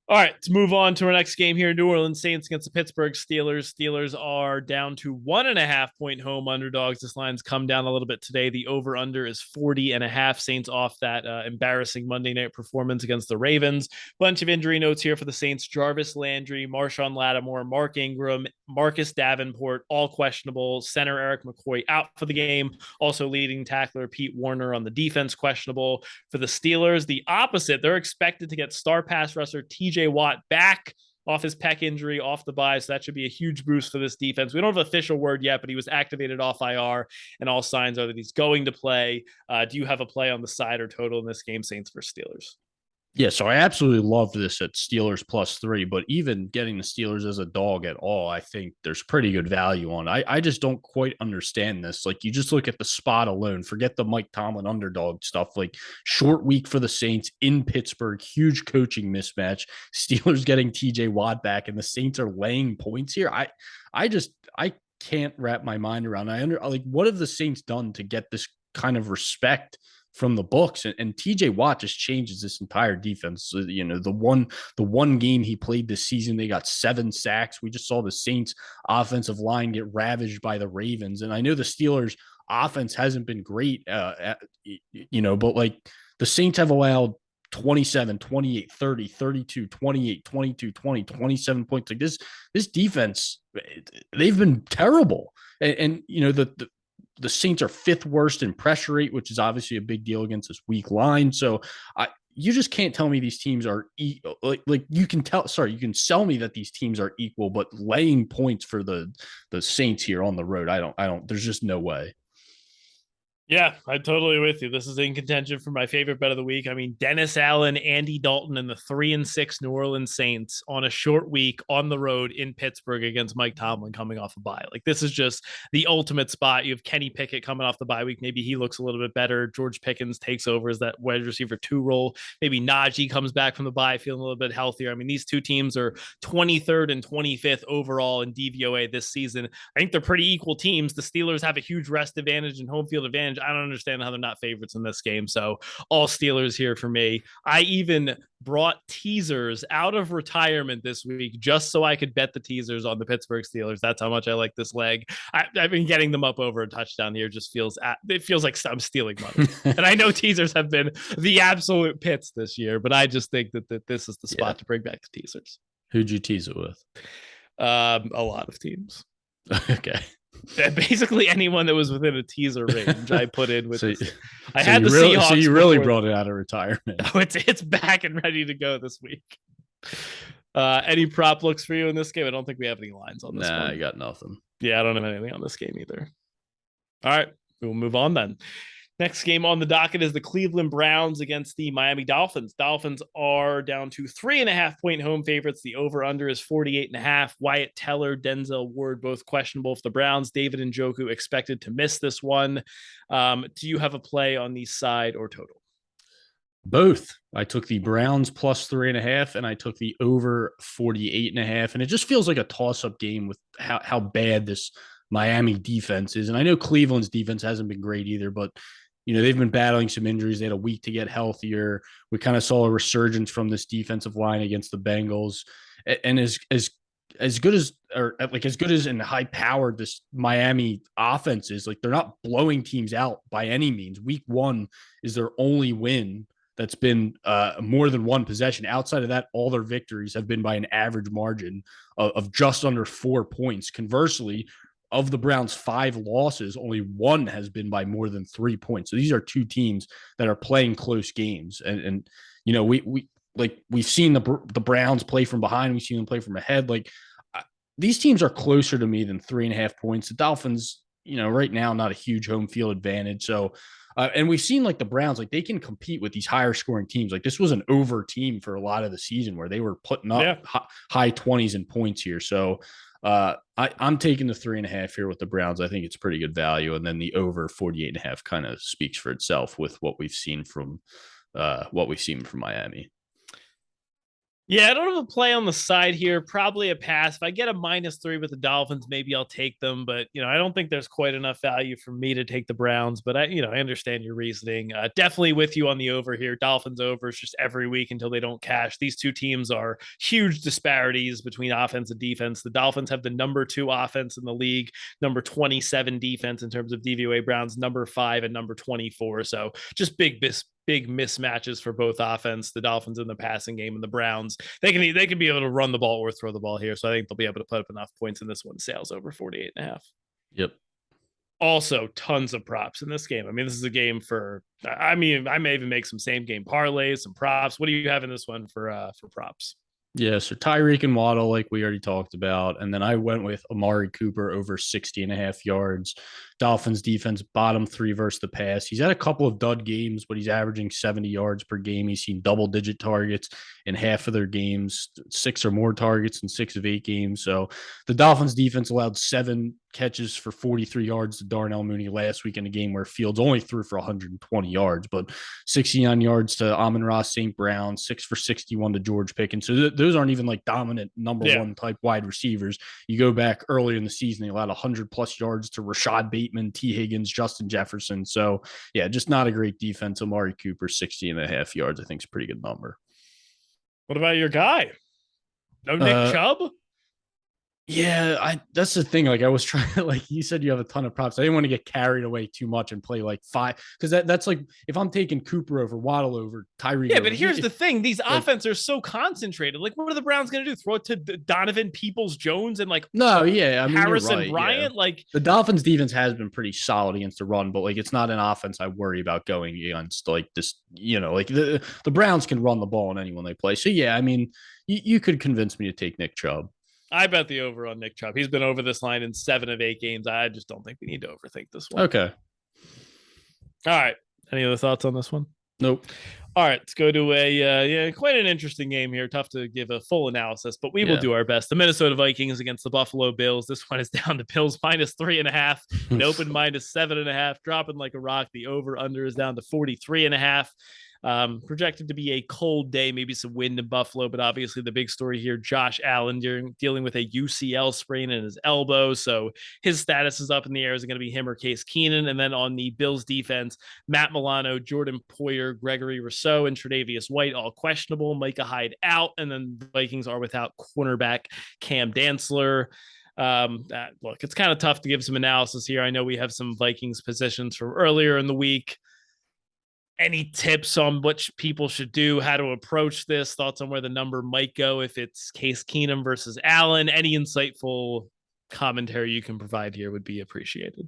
All right, let's move on to our next game here. New Orleans Saints against the Pittsburgh Steelers. Steelers are down to 1.5-point home underdogs. This line's come down a little bit today. The over-under is 40.5. Saints off that embarrassing Monday night performance against the Ravens. Bunch of injury notes here for the Saints. Jarvis Landry, Marshawn Lattimore, Mark Ingram, Marcus Davenport, all questionable. Center Eric McCoy out for the game. Also leading tackler Pete Warner on the defense questionable. For the Steelers, the opposite. They're expected to get star pass rusher TJ Watt back off his pec injury, off the bye. So that should be a huge boost for this defense. We don't have an official word yet, but he was activated off IR, and all signs are that he's going to play. Do you have a play on the side or total in this game, Saints versus Steelers? Yeah, so I absolutely love this at Steelers +3, but even getting the Steelers as a dog at all, I think there's pretty good value on. I just don't quite understand this. Like, you just look at the spot alone, forget the Mike Tomlin underdog stuff. Like, short week for the Saints in Pittsburgh, huge coaching mismatch. Steelers getting TJ Watt back, and the Saints are laying points here. I can't wrap my mind around. What have the Saints done to get this kind of respect from the Bucs, and TJ Watt just changes this entire defense. So, the one game he played this season, they got 7 sacks. We just saw the Saints offensive line get ravaged by the Ravens. And I know the Steelers offense hasn't been great, but like the Saints have allowed 27, 28, 30, 32, 28, 22, 20, 27 points. Like this defense, they've been terrible. And the Saints are 5th worst in pressure rate, which is obviously a big deal against this weak line. So you just can't tell me these teams are you can sell me that these teams are equal, but laying points for the Saints here on the road, I don't, there's just no way. Yeah, I'm totally with you. This is in contention for my favorite bet of the week. I mean, Dennis Allen, Andy Dalton, and the 3-6 New Orleans Saints on a short week on the road in Pittsburgh against Mike Tomlin coming off a bye. Like, this is just the ultimate spot. You have Kenny Pickett coming off the bye week. Maybe he looks a little bit better. George Pickens takes over as that wide receiver 2 role. Maybe Najee comes back from the bye feeling a little bit healthier. I mean, these two teams are 23rd and 25th overall in DVOA this season. I think they're pretty equal teams. The Steelers have a huge rest advantage and home field advantage. I don't understand how they're not favorites in this game. So all Steelers here for me. I even brought teasers out of retirement this week just so I could bet the teasers on the Pittsburgh Steelers. That's how much I like this leg. I've been getting them up over a touchdown here. It feels like I'm stealing money. And I know teasers have been the absolute pits this year, but I just think that this is the spot to bring back the teasers. Who'd you tease it with? A lot of teams. Okay. Basically anyone that was within a teaser range I put in with I had the Seahawks. So you really brought it out of retirement. Oh, it's back and ready to go this week. Any prop looks for you in this game? I don't think we have any lines on this one. I got nothing. Yeah, I don't have anything on this game either. All right, we'll move on then. Next game on the docket is the Cleveland Browns against the Miami Dolphins. Dolphins are down to 3.5-point home favorites. The over-under is 48.5. Wyatt Teller, Denzel Ward, both questionable for the Browns. David Njoku expected to miss this one. Do you have a play on the side or total? Both. I took the Browns plus 3.5, and I took the over 48.5. And it just feels like a toss-up game with how bad this Miami defense is. And I know Cleveland's defense hasn't been great either, but they've been battling some injuries. They had a week to get healthier. We kind of saw a resurgence from this defensive line against the Bengals. And as good as and high powered this Miami offense is, like, they're not blowing teams out by any means. Week 1 is their only win that's been more than one possession. Outside of that, all their victories have been by an average margin of just under 4 points. Conversely, of the Browns' 5 losses, only 1 has been by more than 3 points. So these are 2 teams that are playing close games. And we've seen the Browns play from behind. We've seen them play from ahead. These teams are closer to me than 3.5 points. The Dolphins, right now, not a huge home field advantage. So, and we've seen the Browns, they can compete with these higher scoring teams. This was an over team for a lot of the season where they were putting up high 20s in points here. So, I'm taking the 3.5 here with the Browns. I think it's pretty good value. And then the over 48.5 kind of speaks for itself with what we've seen from Miami. Yeah, I don't have a play on the side here. Probably a pass. If I get a -3 with the Dolphins, maybe I'll take them. But, I don't think there's quite enough value for me to take the Browns. But I understand your reasoning. Definitely with you on the over here. Dolphins overs just every week until they don't cash. These two teams are huge disparities between offense and defense. The Dolphins have the number 2 offense in the league, number 27 defense in terms of DVOA. Browns number 5 and number 24. So just big mismatches for both offense, the Dolphins in the passing game, and the Browns. They can be able to run the ball or throw the ball here. So I think they'll be able to put up enough points in this one. Sales over 48.5. Yep. Also, tons of props in this game. I mean, this is a game I may even make some same game parlays, some props. What do you have in this one for props? Yeah, so Tyreek and Waddle, like we already talked about. And then I went with Amari Cooper over 60.5 yards. Dolphins defense, bottom 3 versus the pass. He's had a couple of dud games, but he's averaging 70 yards per game. He's seen double-digit targets in half of their games, 6 or more targets in 6 of 8 games. So the Dolphins defense allowed 7 catches for 43 yards to Darnell Mooney last week in a game where Fields only threw for 120 yards, but 69 yards to Amon-Ra St. Brown, 6 for 61 to George Pickens. So those aren't even like dominant number one type wide receivers. You go back earlier in the season, they allowed 100 plus yards to Rashad Bateman, T. Higgins, Justin Jefferson. So yeah, just not a great defense. Amari Cooper, 60.5 yards, I think is a pretty good number. What about your guy? No Nick Chubb? Yeah, that's the thing. Like I was trying to, like you said, you have a ton of props. I didn't want to get carried away too much and play like 5 because that's like if I'm taking Cooper over, Waddle over, Tyreek. Yeah, but here's the thing: these offenses are so concentrated. Like, what are the Browns going to do? Throw it to Donovan Peoples-Jones and like Harrison Bryant? Yeah. Like the Dolphins' defense has been pretty solid against the run, but like it's not an offense I worry about going against. Like this, like the Browns can run the ball on anyone they play. So yeah, I mean, you could convince me to take Nick Chubb. I bet the over on Nick Chubb. He's been over this line in 7 of 8 games. I just don't think we need to overthink this one. Okay. All right. Any other thoughts on this one? Nope. All right, let's go to quite an interesting game here. Tough to give a full analysis, but we will do our best. The Minnesota Vikings against the Buffalo Bills. This one is down to Bills minus 3.5, an open minus 7.5, dropping like a rock. The over under is down to 43.5. Projected to be a cold day, maybe some wind in Buffalo, but obviously the big story here, Josh Allen dealing with a UCL sprain in his elbow. So his status is up in the air. Is it going to be him or Case Keenum? And then on the Bills defense, Matt Milano, Jordan Poyer, Gregory Rousseau, and Tre'Davious White, all questionable. Micah Hyde out. And then the Vikings are without cornerback Cam Dantzler. Look, it's kind of tough to give some analysis here. I know we have some Vikings positions from earlier in the week. Any tips on what people should do, how to approach this, thoughts on where the number might go if it's Case Keenum versus Allen? Any insightful commentary you can provide here would be appreciated.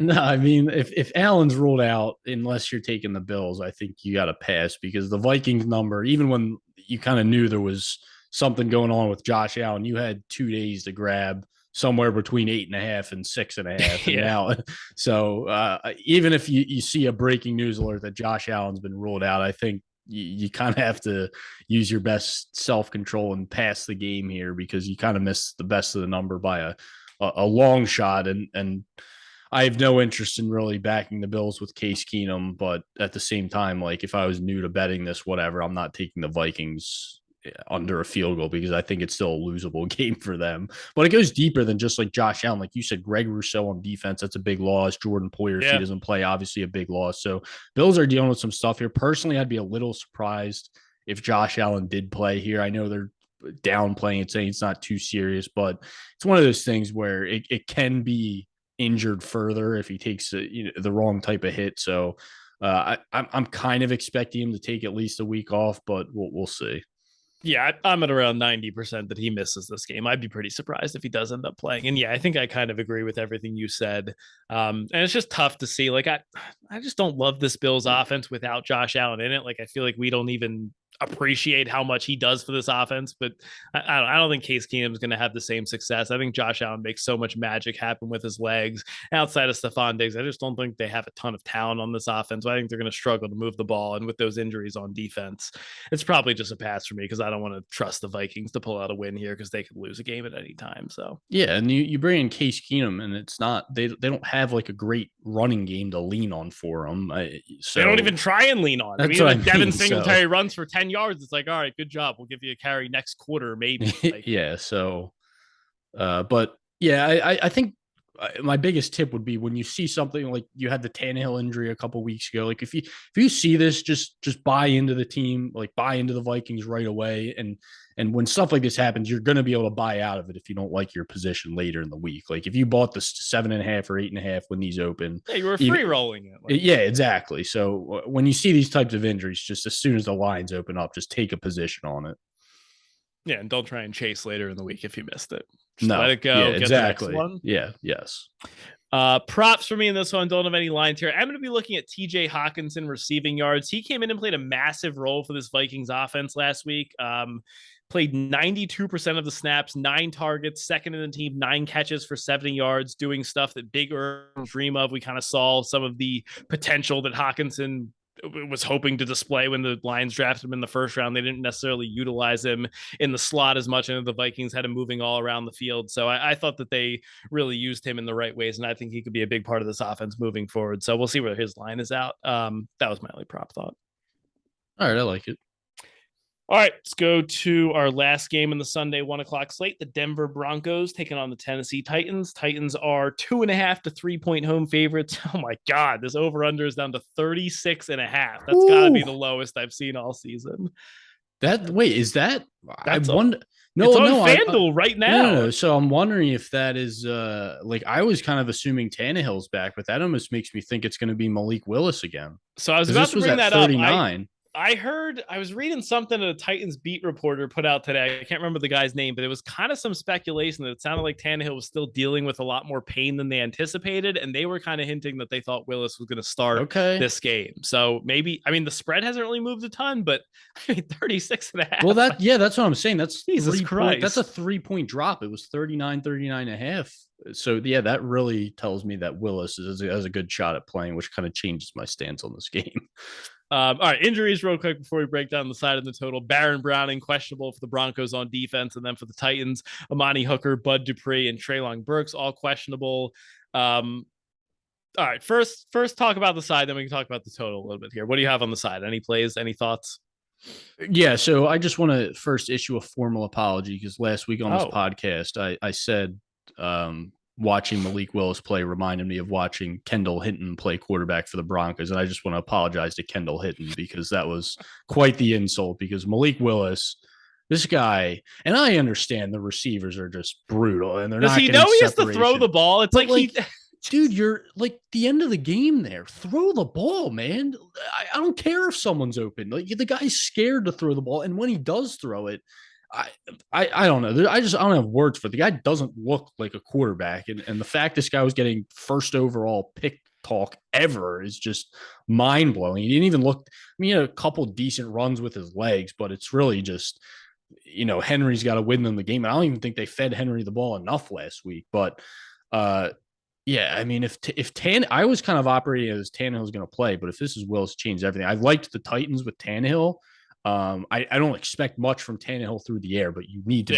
No, I mean, if Allen's ruled out, unless you're taking the Bills, I think you got to pass because the Vikings number, even when you kind of knew there was something going on with Josh Allen, you had 2 days to grab somewhere between 8.5 and 6.5. And now, so even if you see a breaking news alert that Josh Allen's been ruled out, I think you kind of have to use your best self-control and pass the game here because you kind of miss the best of the number by a long shot. And I have no interest in really backing the Bills with Case Keenum, but at the same time, like if I was new to betting this, whatever, I'm not taking the Vikings under a field goal because I think it's still a losable game for them. But it goes deeper than just like Josh Allen. Like you said, Greg Rousseau on defense, that's a big loss. Jordan Poyer, if he doesn't play, obviously a big loss. So Bills are dealing with some stuff here. Personally, I'd be a little surprised if Josh Allen did play here. I know they're downplaying it, saying it's not too serious, but it's one of those things where it can be injured further if he takes the wrong type of hit. So I'm kind of expecting him to take at least a week off, but we'll see. Yeah, I'm at around 90% that he misses this game. I'd be pretty surprised if he does end up playing. And yeah, I think I kind of agree with everything you said. And it's just tough to see. Like, I just don't love this Bills offense without Josh Allen in it. Like, I feel like we don't even appreciate how much he does for this offense, but I don't think Case Keenum is going to have the same success. I think Josh Allen makes so much magic happen with his legs. Outside of Stephon Diggs, I just don't think they have a ton of talent on this offense. I think they're going to struggle to move the ball, and with those injuries on defense, it's probably just a pass for me because I don't want to trust the Vikings to pull out a win here because they could lose a game at any time. So yeah, and you bring in Case Keenum, and it's not they don't have like a great running game to lean on for them. So they don't even try and lean on. I mean, like Devin Singletary runs for 10 yards. It's like, all right, good job. We'll give you a carry next quarter, maybe. Like, yeah. So, but yeah, I think my biggest tip would be when you see something like you had the Tannehill injury a couple weeks ago. Like if you see this, just buy into the team, like buy into the Vikings right away. And when stuff like this happens, you're going to be able to buy out of it if you don't like your position later in the week. Like if you bought the 7.5 or 8.5 when these open, yeah, you were free rolling it. Like, yeah, exactly. So when you see these types of injuries, just as soon as the lines open up, just take a position on it. Yeah, and don't try and chase later in the week if you missed it. Just let it go. Yeah, exactly. Yeah, yes. Props for me in this one. Don't have any lines here. I'm going to be looking at TJ Hawkinson receiving yards. He came in and played a massive role for this Vikings offense last week. Played 92% of the snaps, 9 targets, second in the team, 9 catches for 70 yards, doing stuff that Big Irv dream of. We kind of saw some of the potential that Hawkinson was hoping to display when the Lions drafted him in the first round. They didn't necessarily utilize him in the slot as much, and the Vikings had him moving all around the field. So I thought that they really used him in the right ways, and I think he could be a big part of this offense moving forward. So we'll see where his line is out. That was my only prop thought. All right, I like it. All right, let's go to our last game in the Sunday 1:00 slate. The Denver Broncos taking on the Tennessee Titans. Titans are 2.5 to 3-point home favorites. Oh my God, this over-under is down to 36.5. That's got to be the lowest I've seen all season. Is that? That's I wonder. No, it's on FanDuel right now. No. So I'm wondering if that is like I was kind of assuming Tannehill's back, but that almost makes me think it's going to be Malik Willis again. So I was about to bring that up. 39. I was reading something that a Titans beat reporter put out today. I can't remember the guy's name, but it was kind of some speculation that it sounded like Tannehill was still dealing with a lot more pain than they anticipated. And they were kind of hinting that they thought Willis was going to start this game. So maybe, I mean, the spread hasn't really moved a ton, but I mean, 36.5. Well, that's what I'm saying. That's Jesus Christ. That's a 3-point drop. It was 39.5. So yeah, that really tells me that Willis has a good shot at playing, which kind of changes my stance on this game. All right, injuries real quick before we break down the side of the total. Baron Browning questionable for the Broncos on defense, and then for the Titans, Amani Hooker, Bud Dupree, and Treylon Burks all questionable. All right, first talk about the side, then we can talk about the total a little bit here. What do you have on the side? Any plays? Any thoughts? Yeah, so I just want to first issue a formal apology because last week on this podcast, I said watching Malik Willis play reminded me of watching Kendall Hinton play quarterback for the Broncos. And I just want to apologize to Kendall Hinton because that was quite the insult because Malik Willis, this guy, and I understand the receivers are just brutal and they're not getting separation. Does he know he has to throw the ball? It's like dude, you're like the end of the game there. Throw the ball, man. I don't care if someone's open. Like the guy's scared to throw the ball. And when he does throw it, I don't know. I don't have words for it. The guy doesn't look like a quarterback. And the fact this guy was getting first overall pick talk ever is just mind blowing. He didn't even look, I mean, he had a couple decent runs with his legs, but it's really just, Henry's got to win them the game. And I don't even think they fed Henry the ball enough last week. But yeah, I mean, I was kind of operating as Tannehill's going to play, but if this is Willis, change everything. I liked the Titans with Tannehill. I don't expect much from Tannehill through the air, but you need to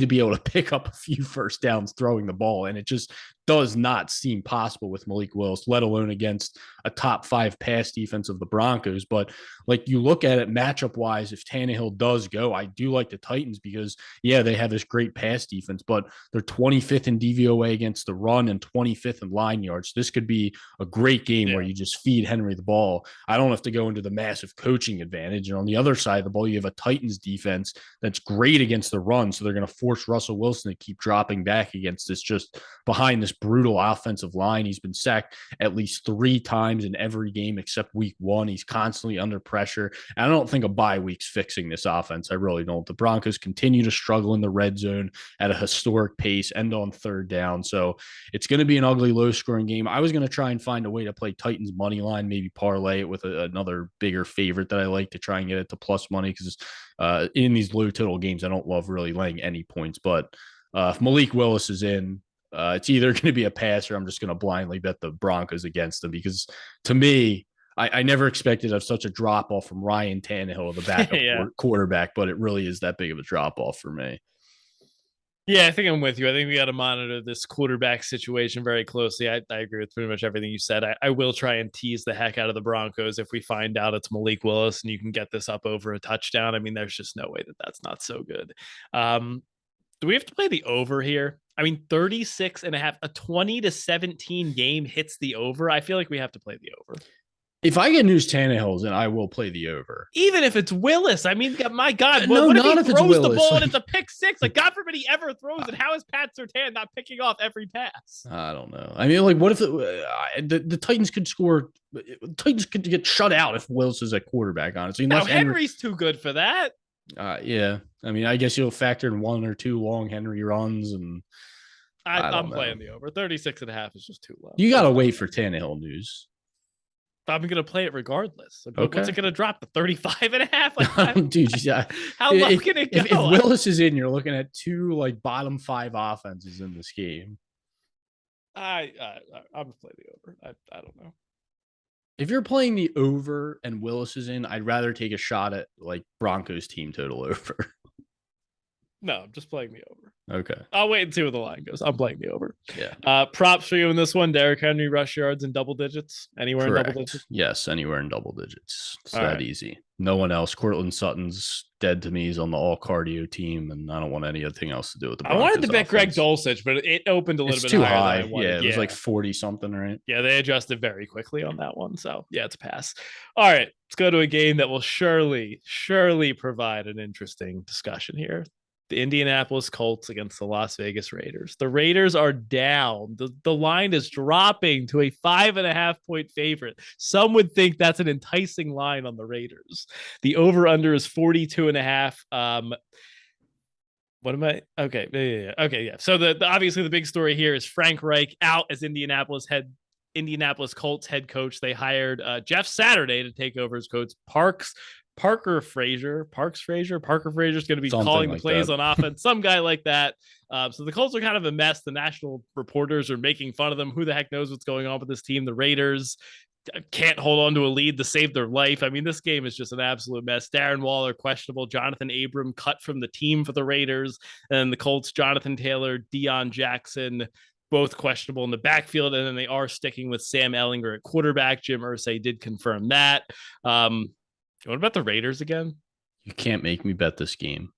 be able to pick up a few first downs throwing the ball. And it just does not seem possible with Malik Willis, let alone against a top 5 pass defense of the Broncos. But like you look at it matchup wise, if Tannehill does go, I do like the Titans because they have this great pass defense, but they're 25th in DVOA against the run and 25th in line yards. This could be a great game where you just feed Henry the ball. I don't have to go into the massive coaching advantage. And on the other side of the ball, you have a Titans defense that's great against the run. So they're going to force Russell Wilson to keep dropping back against this just behind this brutal offensive line. He's been sacked at least 3 times in every game except week 1. He's constantly under pressure. And I don't think a bye week's fixing this offense. I really don't. The Broncos continue to struggle in the red zone at a historic pace, end on third down. So it's going to be an ugly, low-scoring game. I was going to try and find a way to play Titans money line, maybe parlay it with another bigger favorite that I like to try and get it to plus money because in these low total games, I don't love really laying any points. But if Malik Willis is in, it's either going to be a pass or I'm just going to blindly bet the Broncos against them because to me, I never expected of such a drop off from Ryan Tannehill, the backup quarterback, but it really is that big of a drop off for me. Yeah, I think I'm with you. I think we got to monitor this quarterback situation very closely. I agree with pretty much everything you said. I will try and tease the heck out of the Broncos if we find out it's Malik Willis and you can get this up over a touchdown. I mean, there's just no way that that's not so good. Do we have to play the over here? I mean, 36.5, a 20-17 game hits the over. I feel like we have to play the over. If I get news Tannehill's, then I will play the over. Even if it's Willis. I mean, my God. What if he throws the ball and it's a pick 6? Like, God forbid he ever throws it. How is Pat Surtain not picking off every pass? I don't know. I mean, like, what if the Titans could score? Titans could get shut out if Willis is at quarterback, honestly. Now, Henry's too good for that. Yeah. I mean, I guess you'll factor in 1 or 2 long Henry runs. And I'm playing the over. 36.5 is just too low. You got to wait for Tannehill news. I'm going to play it regardless. Okay. What's it going to drop to 35.5? Like, dude, yeah. How low can it go? If Willis is in, you're looking at 2 like bottom 5 offenses in this game. I'm going to play the over. I don't know. If you're playing the over and Willis is in, I'd rather take a shot at like Broncos team total over. No, I'm just playing the over. Okay. I'll wait and see where the line goes. I'm playing the over. Yeah. Props for you in this one. Derrick Henry rush yards in double digits. Anywhere Correct. in double digits? Yes, anywhere in double digits. It's All that right. easy. No one else. Cortland Sutton's dead to me. He's on the all cardio team, and I don't want anything else to do with the Broncos. I wanted to bet Greg offense. Dulcich, but it opened a little It's bit too higher high. than I wanted. Yeah, it was like 40 something, right? Yeah, they adjusted very quickly on that one. So yeah, it's a pass. All right, let's go to a game that will surely provide an interesting discussion here. The Indianapolis Colts against the Las Vegas Raiders. The Raiders are down. The line is dropping to a 5.5-point favorite. Some would think that's an enticing line on the Raiders. The over-under is 42.5. What am I? Okay. Yeah. Okay. Yeah. So the obviously the big story here is Frank Reich out as Indianapolis Colts head coach. They hired Jeff Saturday to take over as coach. Parker Frazier is going to be Something calling like the plays that. on offense. Some guy like that. So the Colts are kind of a mess. The national reporters are making fun of them. Who the heck knows what's going on with this team? The Raiders can't hold on to a lead to save their life. I mean, this game is just an absolute mess. Darren Waller, questionable. Jonathan Abram cut from the team for the Raiders. And the Colts, Jonathan Taylor, Deion Jackson, both questionable in the backfield. And then they are sticking with Sam Ehlinger at quarterback. Jim Irsay did confirm that. What about the Raiders again? You can't make me bet this game.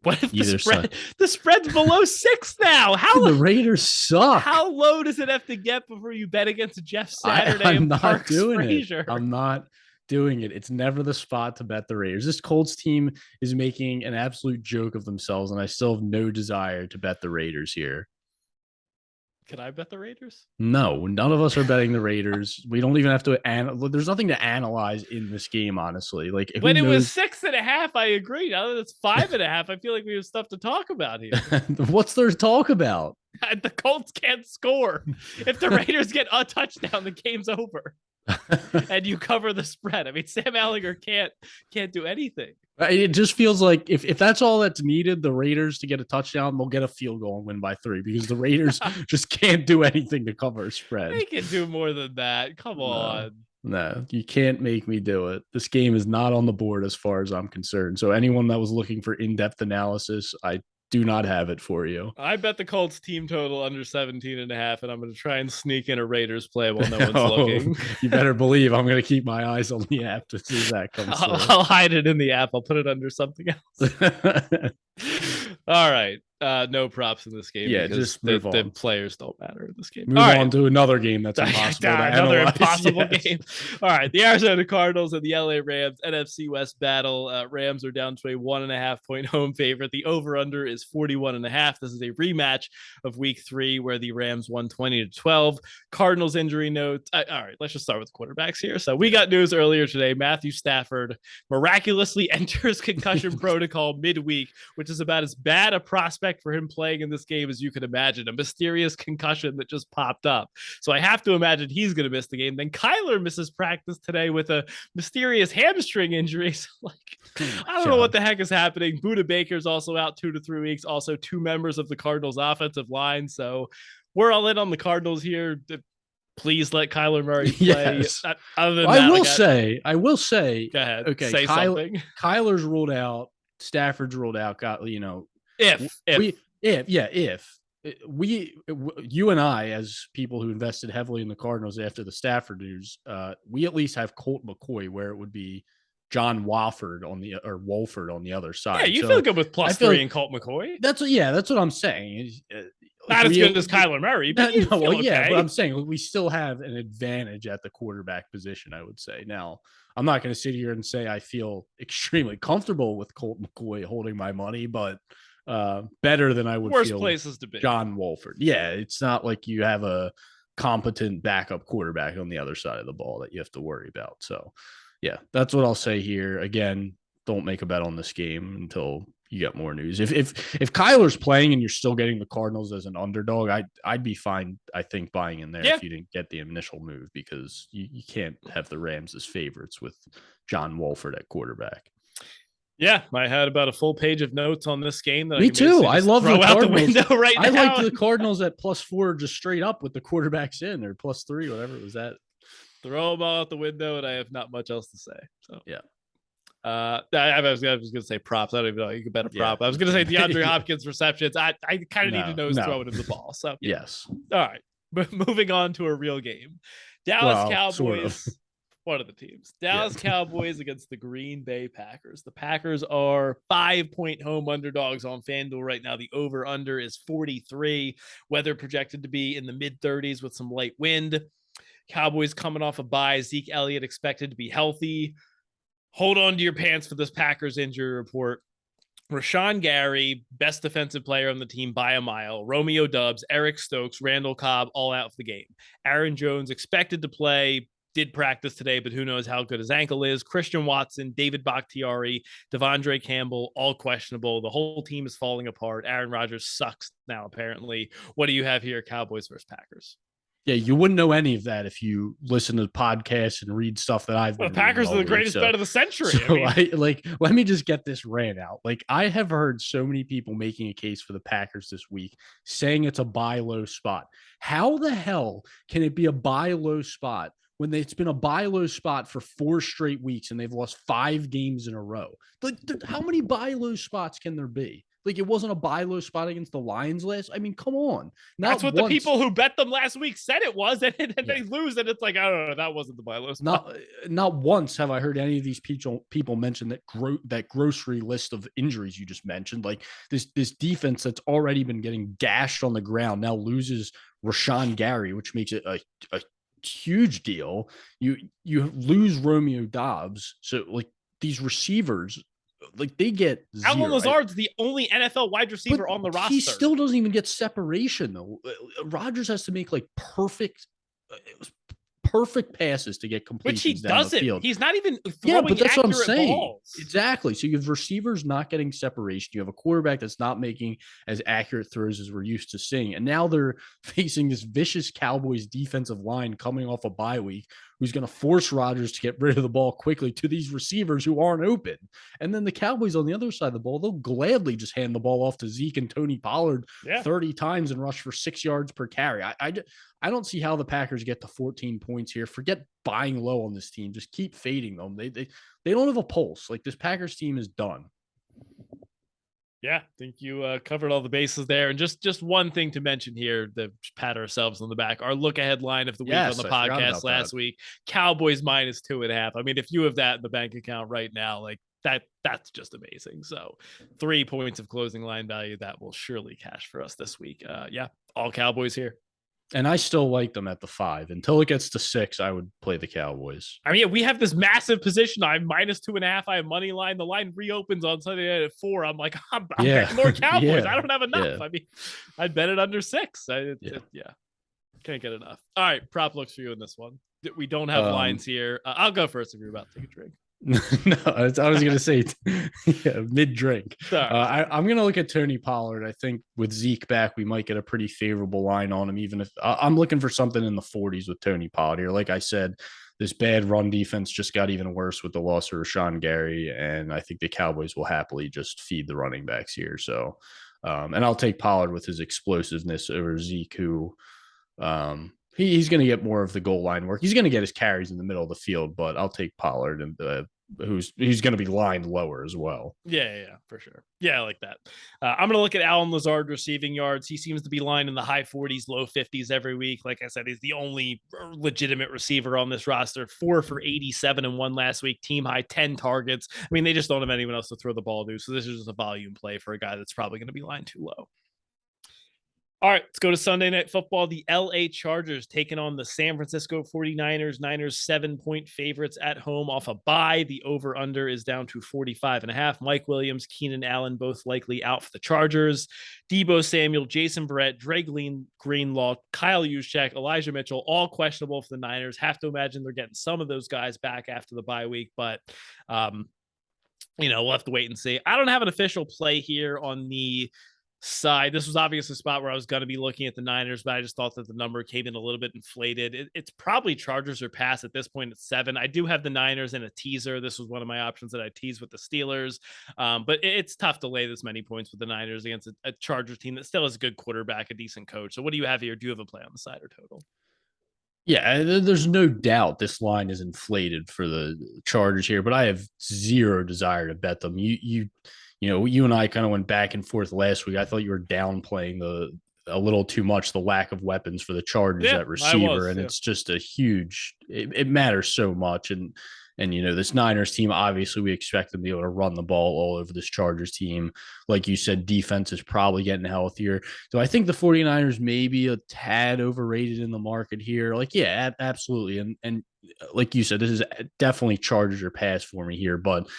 What if the spread's below 6 now? Dude, the Raiders suck. How low does it have to get before you bet against Jeff Saturday? I'm not doing it. I'm not doing it. It's never the spot to bet the Raiders. This Colts team is making an absolute joke of themselves, and I still have no desire to bet the Raiders here. Can I bet the Raiders? No, none of us are betting the Raiders. We don't even have to. There's nothing to analyze in this game, honestly. Like when it was 6.5, I agree. Now that it's 5.5, I feel like we have stuff to talk about here. What's there to talk about? The Colts can't score. If the Raiders get a touchdown, the game's over. And you cover the spread. I mean, Sam Ehlinger can't do anything. It just feels like if that's all that's needed, the Raiders to get a touchdown, they'll get a field goal and win by 3 because the Raiders just can't do anything to cover a spread. They can do more than that. Come on. No, you can't make me do it. This game is not on the board as far as I'm concerned. So anyone that was looking for in-depth analysis, I do not have it for you. I bet the Colts team total under 17.5, and I'm going to try and sneak in a Raiders play while no one's looking. You better believe I'm going to keep my eyes on the app to see if that comes through. I'll hide it in the app. I'll put it under something else. All right. No props in this game. Yeah, just move on. The players don't matter in this game. Move on to another game that's impossible. Another impossible game. All right. The Arizona Cardinals and the LA Rams NFC West battle. Rams are down to a 1.5-point home favorite. The over-under is 41.5. This is a rematch of week 3 where the Rams won 20-12. Cardinals injury note. All right. Let's just start with quarterbacks here. So we got news earlier today. Matthew Stafford miraculously enters concussion protocol midweek, which is about as bad a prospect for him playing in this game as you could imagine. A mysterious concussion that just popped up. So I have to imagine he's going to miss the game. Then Kyler misses practice today with a mysterious hamstring injury. So I don't know what the heck is happening. Budda Baker's also out 2 to 3 weeks. Also 2 members of the Cardinals offensive line. So we're all in on the Cardinals here. Please let Kyler Murray play. Yes. Other than I that, will say. Go ahead. Okay, say something. Kyler's ruled out. Stafford's ruled out. If you and I, as people who invested heavily in the Cardinals after the Stafford news, we at least have Colt McCoy, where it would be John Wolford on the other side. Yeah, you feel good with +3 and Colt McCoy. That's what I'm saying. Not as good as Kyler Murray, but but I'm saying we still have an advantage at the quarterback position, I would say. Now, I'm not going to sit here and say I feel extremely comfortable with Colt McCoy holding my money, but better than I would worst feel places to be. John Wolford. Yeah, it's not like you have a competent backup quarterback on the other side of the ball that you have to worry about. So, yeah, that's what I'll say here. Again, don't make a bet on this game until you get more news. If Kyler's playing and you're still getting the Cardinals as an underdog, I'd be fine, I think, buying in there if you didn't get the initial move, because you can't have the Rams as favorites with John Wolford at quarterback. Yeah, I had about a full page of notes on this game. Me too. I love the Cardinals. I now. like the Cardinals at +4 just straight up with the quarterbacks in, or +3, whatever it was at. Throw them all out the window, and I have not much else to say. So Yeah. I was going to say props. I don't even know. You could bet a prop. Yeah. I was going to say DeAndre Hopkins receptions. I kind of need to know who's No. throwing him the ball. So Yes. all right. But moving on to a real game. Dallas Well, Cowboys, sort of. one of the teams. Yeah. Dallas Cowboys against the Green Bay Packers. The Packers are 5-point home underdogs on FanDuel right now. The over-under is 43. Weather projected to be in the mid-30s with some light wind. Cowboys coming off a bye. Zeke Elliott expected to be healthy. Hold on to your pants for this Packers injury report. Rashawn Gary, best defensive player on the team by a mile. Romeo Doubs, Eric Stokes, Randall Cobb, all out for the game. Aaron Jones expected to play, did practice today, but who knows how good his ankle is. Christian Watson, David Bakhtiari, Devondre Campbell, all questionable. The whole team is falling apart. Aaron Rodgers sucks now, apparently. What do you have here, Cowboys versus Packers? Yeah, you wouldn't know any of that if you listen to podcasts and read stuff that I've been The Packers are the greatest bet of the century. Let me just get this rant out. Like, I have heard so many people making a case for the Packers this week, saying it's a buy low spot. How the hell can it be a buy low spot when it's been a buy low spot for 4 straight weeks and they've lost 5 games in a row? Like, how many buy low spots can there be? Like, it wasn't a buy low spot against the Lions last. I mean, come on. That's what the people who bet them last week said it was, and they lose, and it's like, I don't know, that wasn't the buy low spot. Not once have I heard any of these people mention that grocery list of injuries you just mentioned. Like, this defense that's already been getting gashed on the ground now loses Rashawn Gary, which makes it a huge deal. You lose Romeo Doubs, so like these receivers, like, they get zero. Allen Lazard's the only NFL wide receiver on the roster. He still doesn't even get separation, though. Rodgers has to make like perfect passes to get completions. Which he doesn't. Field. He's not even throwing but that's what I'm saying. Balls. Exactly. So you have receivers not getting separation. You have a quarterback that's not making as accurate throws as we're used to seeing. And now they're facing this vicious Cowboys defensive line coming off a bye week, who's going to force Rodgers to get rid of the ball quickly to these receivers who aren't open. And then the Cowboys on the other side of the ball, they'll gladly just hand the ball off to Zeke and Tony Pollard 30 times and rush for 6 yards per carry. I don't see how the Packers get to 14 points here. Forget buying low on this team. Just keep fading them. They don't have a pulse. Like, this Packers team is done. Yeah, I think you covered all the bases there. And just one thing to mention here, to pat ourselves on the back, our look ahead line of the week on the podcast last week, Cowboys minus 2.5. I mean, if you have that in the bank account right now, like, that's just amazing. So 3 points of closing line value that will surely cash for us this week. All Cowboys here. And I still like them at the 5. Until it gets to 6, I would play the Cowboys. I mean, we have this massive position. I'm minus 2.5. I have money line. The line reopens on Sunday night at 4. I'm like, I'm betting more Cowboys. I don't have enough. I mean, I'd bet it under 6. Can't get enough. All right, prop looks for you in this one. We don't have lines here. I'll go first if you're about to take a drink. No, I was going to say mid-drink. I'm going to look at Tony Pollard. I think with Zeke back, we might get a pretty favorable line on him, even if I'm looking for something in the 40s with Tony Pollard here. Like I said, this bad run defense just got even worse with the loss of Rashawn Gary, and I think the Cowboys will happily just feed the running backs here. So, and I'll take Pollard with his explosiveness over Zeke, who he's going to get more of the goal line work. He's going to get his carries in the middle of the field, but I'll take Pollard, and he's going to be lined lower as well. Yeah, for sure. Yeah, I like that. I'm going to look at Allen Lazard receiving yards. He seems to be lined in the high 40s, low 50s every week. Like I said, he's the only legitimate receiver on this roster. 4 for 87 and 1 last week. Team high 10 targets. I mean, they just don't have anyone else to throw the ball to. So this is just a volume play for a guy that's probably going to be lined too low. All right, let's go to Sunday Night Football. The LA Chargers taking on the San Francisco 49ers. Niners 7-point favorites at home off a bye. The over-under is down to 45.5. Mike Williams, Keenan Allen, both likely out for the Chargers. Deebo Samuel, Jason Verrett, Dre Greenlaw, Kyle Juszczyk, Elijah Mitchell, all questionable for the Niners. Have to imagine they're getting some of those guys back after the bye week, but we'll have to wait and see. I don't have an official play here on the side. This was obviously a spot where I was going to be looking at the Niners, but I just thought that the number came in a little bit inflated. It's probably Chargers or pass at this point at 7. I do have the Niners in a teaser. This was one of my options that I teased with the Steelers, but it's tough to lay this many points with the Niners against a Chargers team that still has a good quarterback, a decent coach. So what do you have here? Do you have a play on the side or total? Yeah, there's no doubt this line is inflated for the Chargers here, but I have zero desire to bet them. You and I kind of went back and forth last week. I thought you were downplaying the a little too much the lack of weapons for the Chargers Yeah, at I receiver, was. and Yeah. it's just a huge. It matters so much, and this Niners team, obviously we expect them to be able to run the ball all over this Chargers team. Like you said, defense is probably getting healthier. So I think the 49ers may be a tad overrated in the market here. Like, yeah, absolutely. And like you said, this is definitely Chargers or pass for me here. But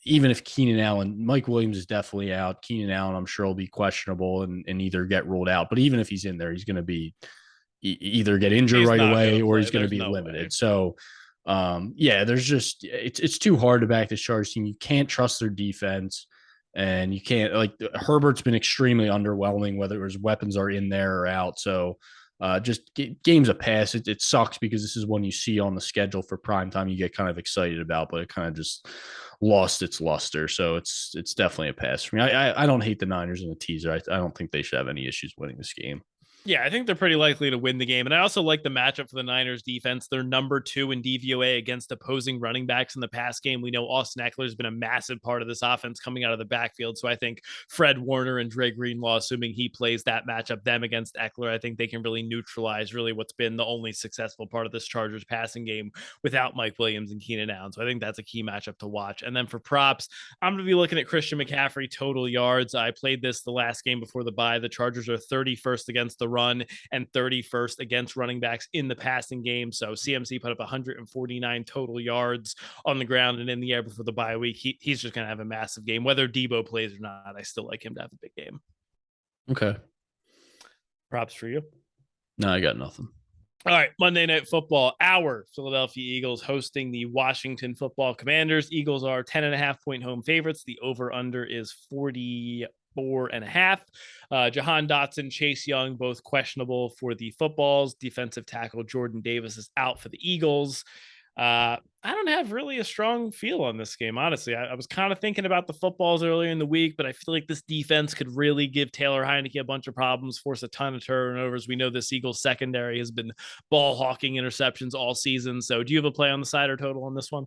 even if Keenan Allen, Mike Williams is definitely out. Keenan Allen, I'm sure will be questionable and either get ruled out. But even if he's in there, he's going to be either get injured He's right not going away to or play. he's going to There's be no way. limited. So yeah, there's just it's too hard to back this Chargers team. You can't trust their defense, and you can't like Herbert's been extremely underwhelming, whether his weapons are in there or out. So just games a pass. It sucks because this is one you see on the schedule for prime time. You get kind of excited about, but it kind of just lost its luster. So it's definitely a pass for me. I don't hate the Niners in the teaser. I don't think they should have any issues winning this game. Yeah, I think they're pretty likely to win the game. And I also like the matchup for the Niners defense. They're number 2 in DVOA against opposing running backs in the pass game. We know Austin Eckler has been a massive part of this offense coming out of the backfield. So I think Fred Warner and Dre Greenlaw, assuming he plays that matchup, them against Eckler, I think they can really neutralize really what's been the only successful part of this Chargers passing game without Mike Williams and Keenan Allen. So I think that's a key matchup to watch. And then for props, I'm going to be looking at Christian McCaffrey total yards. I played this the last game before the bye. The Chargers are 31st against the run and 31st against running backs in the passing game. So CMC put up 149 total yards on the ground and in the air before the bye week. He's just going to have a massive game. Whether Debo plays or not, I still like him to have a big game. Okay. Props for you. No, I got nothing. All right, Monday Night Football, our Philadelphia Eagles hosting the Washington Football Commanders. Eagles are 10.5-point home favorites. The over-under is 44.5. Jahan Dotson, Chase Young, both questionable for the footballs. Defensive tackle Jordan Davis is out for the Eagles. I don't have really a strong feel on this game, honestly. I was kind of thinking about the footballs earlier in the week, but I feel like this defense could really give Taylor Heineke a bunch of problems, force a ton of turnovers. We know this Eagles secondary has been ball hawking interceptions all season. So do you have a play on the side or total on this one?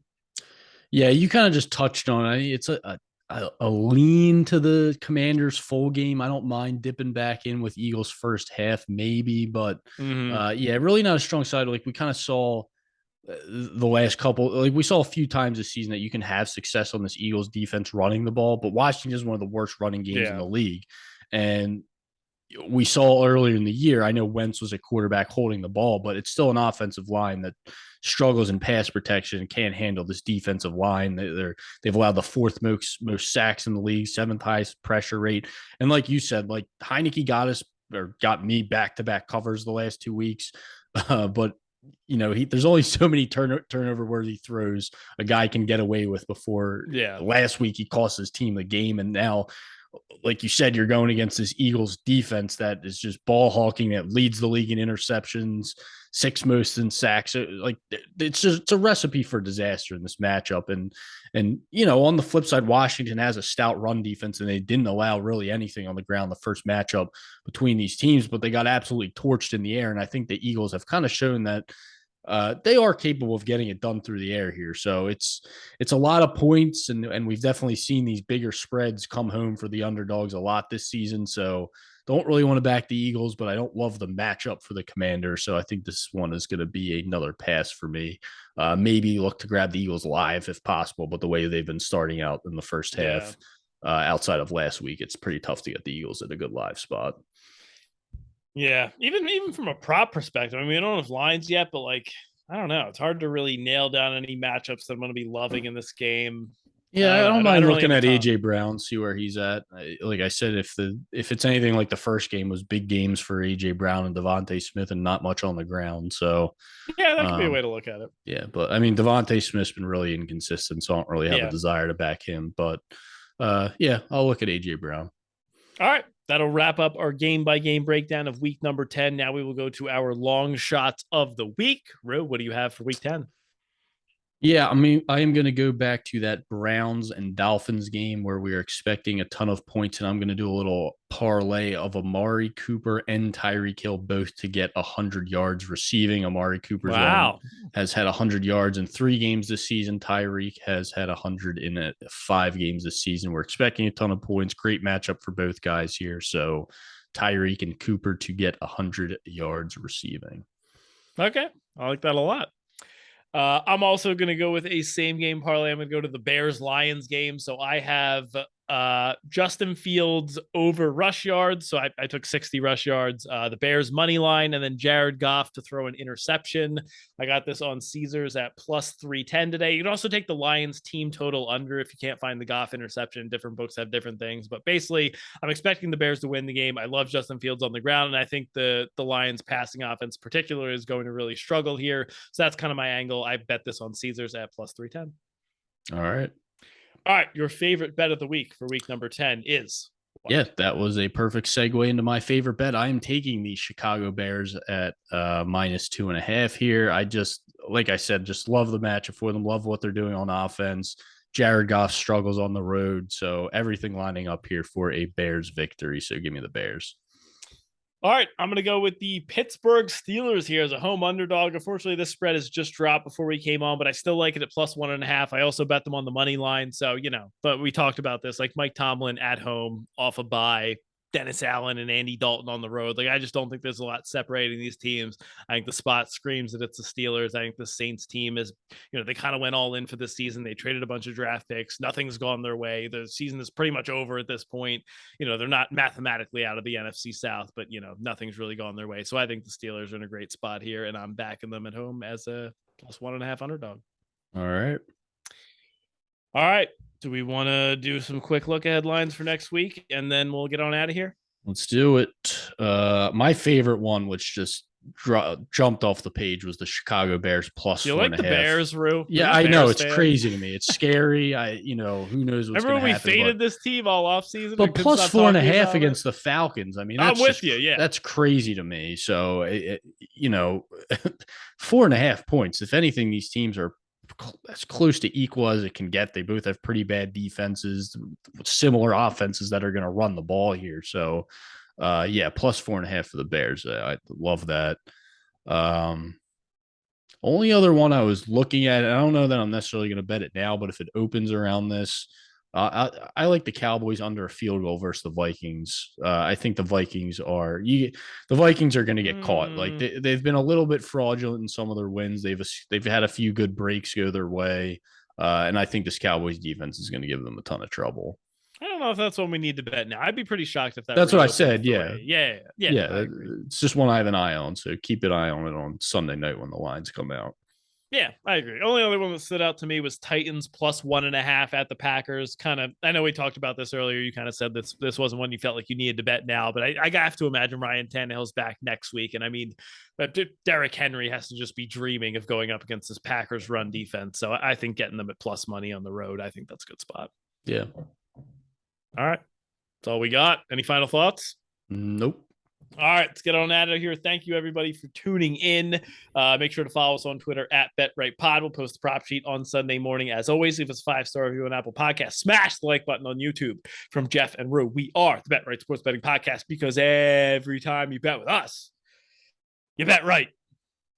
Yeah, you kind of just touched on it. It's a lean to the Commanders full game. I don't mind dipping back in with Eagles first half, maybe, but yeah, really not a strong side. Like we kind of saw the last couple, like we saw a few times this season that you can have success on this Eagles defense running the ball, but Washington is one of the worst running games in Yeah. the league. And we saw earlier in the year, I know Wentz was a quarterback holding the ball, but it's still an offensive line that struggles in pass protection and can't handle this defensive line. They've allowed the fourth most sacks in the league, seventh highest pressure rate. And like you said, like Heineke got me back to back covers the last 2 weeks. But there's only so many turnover worthy throws a guy can get away with before. Yeah. Last week he cost his team the game, and now, like you said, you're going against this Eagles defense that is just ball hawking, that leads the league in interceptions, sixth most in sacks. Like it's a recipe for disaster in this matchup. And on the flip side, Washington has a stout run defense, and they didn't allow really anything on the ground the first matchup between these teams, but they got absolutely torched in the air. And I think the Eagles have kind of shown that they are capable of getting it done through the air here. So it's a lot of points, and we've definitely seen these bigger spreads come home for the underdogs a lot this season. So don't really want to back the Eagles, but I don't love the matchup for the Commanders. So I think this one is going to be another pass for me. Maybe look to grab the Eagles live if possible, but the way they've been starting out in the first half, outside of last week, it's pretty tough to get the Eagles at a good live spot. Yeah, even from a prop perspective, I mean, we don't have lines yet, but like, I don't know. It's hard to really nail down any matchups that I'm going to be loving in this game. Yeah, I don't I mind don't really looking have a at ton. AJ Brown, see where he's at. Like I said, if it's anything like the first game was big games for AJ Brown and Devontae Smith and not much on the ground. So Yeah, that could be a um, way to look at it. yeah, but I mean Devontae Smith's been really inconsistent, so I don't really have a Yeah. desire to back him. But yeah, I'll look at AJ Brown. All right. That'll wrap up our game by game breakdown of week number 10. Now we will go to our long shots of the week. Ro, what do you have for week 10? Yeah, I mean, I am going to go back to that Browns and Dolphins game where we are expecting a ton of points, and I'm going to do a little parlay of Amari Cooper and Tyreek Hill both to get 100 yards receiving. Amari Cooper's on Wow. has had 100 yards in 3 games this season. Tyreek has had 100 in 5 games this season. We're expecting a ton of points. Great matchup for both guys here. So Tyreek and Cooper to get 100 yards receiving. Okay. I like that a lot. I'm also going to go with a same game parlay. I'm going to go to the Bears Lions game. So I have Justin Fields over rush yards. So I took 60 rush yards, the Bears money line, and then Jared Goff to throw an interception. I got this on Caesars at plus 310 today. You can also take the Lions team total under if you can't find the Goff interception. Different books have different things, but basically I'm expecting the Bears to win the game. I love Justin Fields on the ground, and I think the Lions passing offense particularly is going to really struggle here. So that's kind of my angle. I bet this on Caesars at plus 310. All right. All right, your favorite bet of the week for week number 10 is what? Yeah, that was a perfect segue into my favorite bet. I am taking the Chicago Bears at -2.5 here. I just, like I said, just love the matchup for them. Love what they're doing on offense. Jared Goff struggles on the road, so everything lining up here for a Bears victory. So give me the Bears. All right, I'm going to go with the Pittsburgh Steelers here as a home underdog. Unfortunately, this spread has just dropped before we came on, but I still like it at plus 1.5. I also bet them on the money line. So, but we talked about this, like Mike Tomlin at home off a bye, Dennis Allen and Andy Dalton on the road. Like, I just don't think there's a lot separating these teams. I think the spot screams that it's the Steelers. I think the Saints team is, they kind of went all in for this season. They traded a bunch of draft picks. Nothing's gone their way. The season is pretty much over at this point. They're not mathematically out of the NFC South, but, nothing's really gone their way. So I think the Steelers are in a great spot here, and I'm backing them at home as a plus 1.5 underdog. All right. All right. Do we want to do some quick look ahead lines for next week, and then we'll get on out of here? Let's do it. My favorite one, which just jumped off the page, was the Chicago Bears plus you 4.5. like the Bears, Rue? Yeah, I know. It's crazy to me. It's scary. Who knows what's going to happen. Remember we faded this team all offseason? But plus 4.5 against the Falcons. I mean, I'm with you. Yeah. That's crazy to me. So, 4.5 points. If anything, these teams are as close to equal as it can get. They both have pretty bad defenses, similar offenses that are going to run the ball here. So, plus 4.5 for the Bears. I love that. Only other one I was looking at, I don't know that I'm necessarily going to bet it now, but if it opens around this, I like the Cowboys under a field goal versus the Vikings. I think the Vikings are going to get caught. Like they've been a little bit fraudulent in some of their wins. They've had a few good breaks go their way, and I think this Cowboys defense is going to give them a ton of trouble. I don't know if that's one we need to bet now. I'd be pretty shocked if that's what I said. Yeah. It's just one I have an eye on. So keep an eye on it on Sunday night when the lines come out. Yeah, I agree. Only other one that stood out to me was Titans plus 1.5 at the Packers. I know we talked about this earlier. You kind of said this wasn't one you felt like you needed to bet now, but I have to imagine Ryan Tannehill's back next week. And I mean, Derrick Henry has to just be dreaming of going up against this Packers run defense. So I think getting them at plus money on the road, I think that's a good spot. Yeah. All right. That's all we got. Any final thoughts? Nope. All right, let's get on out of here. Thank you, everybody, for tuning in. Make sure to follow us on Twitter at BetRightPod. We'll post the prop sheet on Sunday morning. As always, leave us a 5-star review on Apple Podcasts. Smash the like button on YouTube. From Jeff and Rue, we are the Bet Right Sports Betting Podcast, because every time you bet with us, you bet right.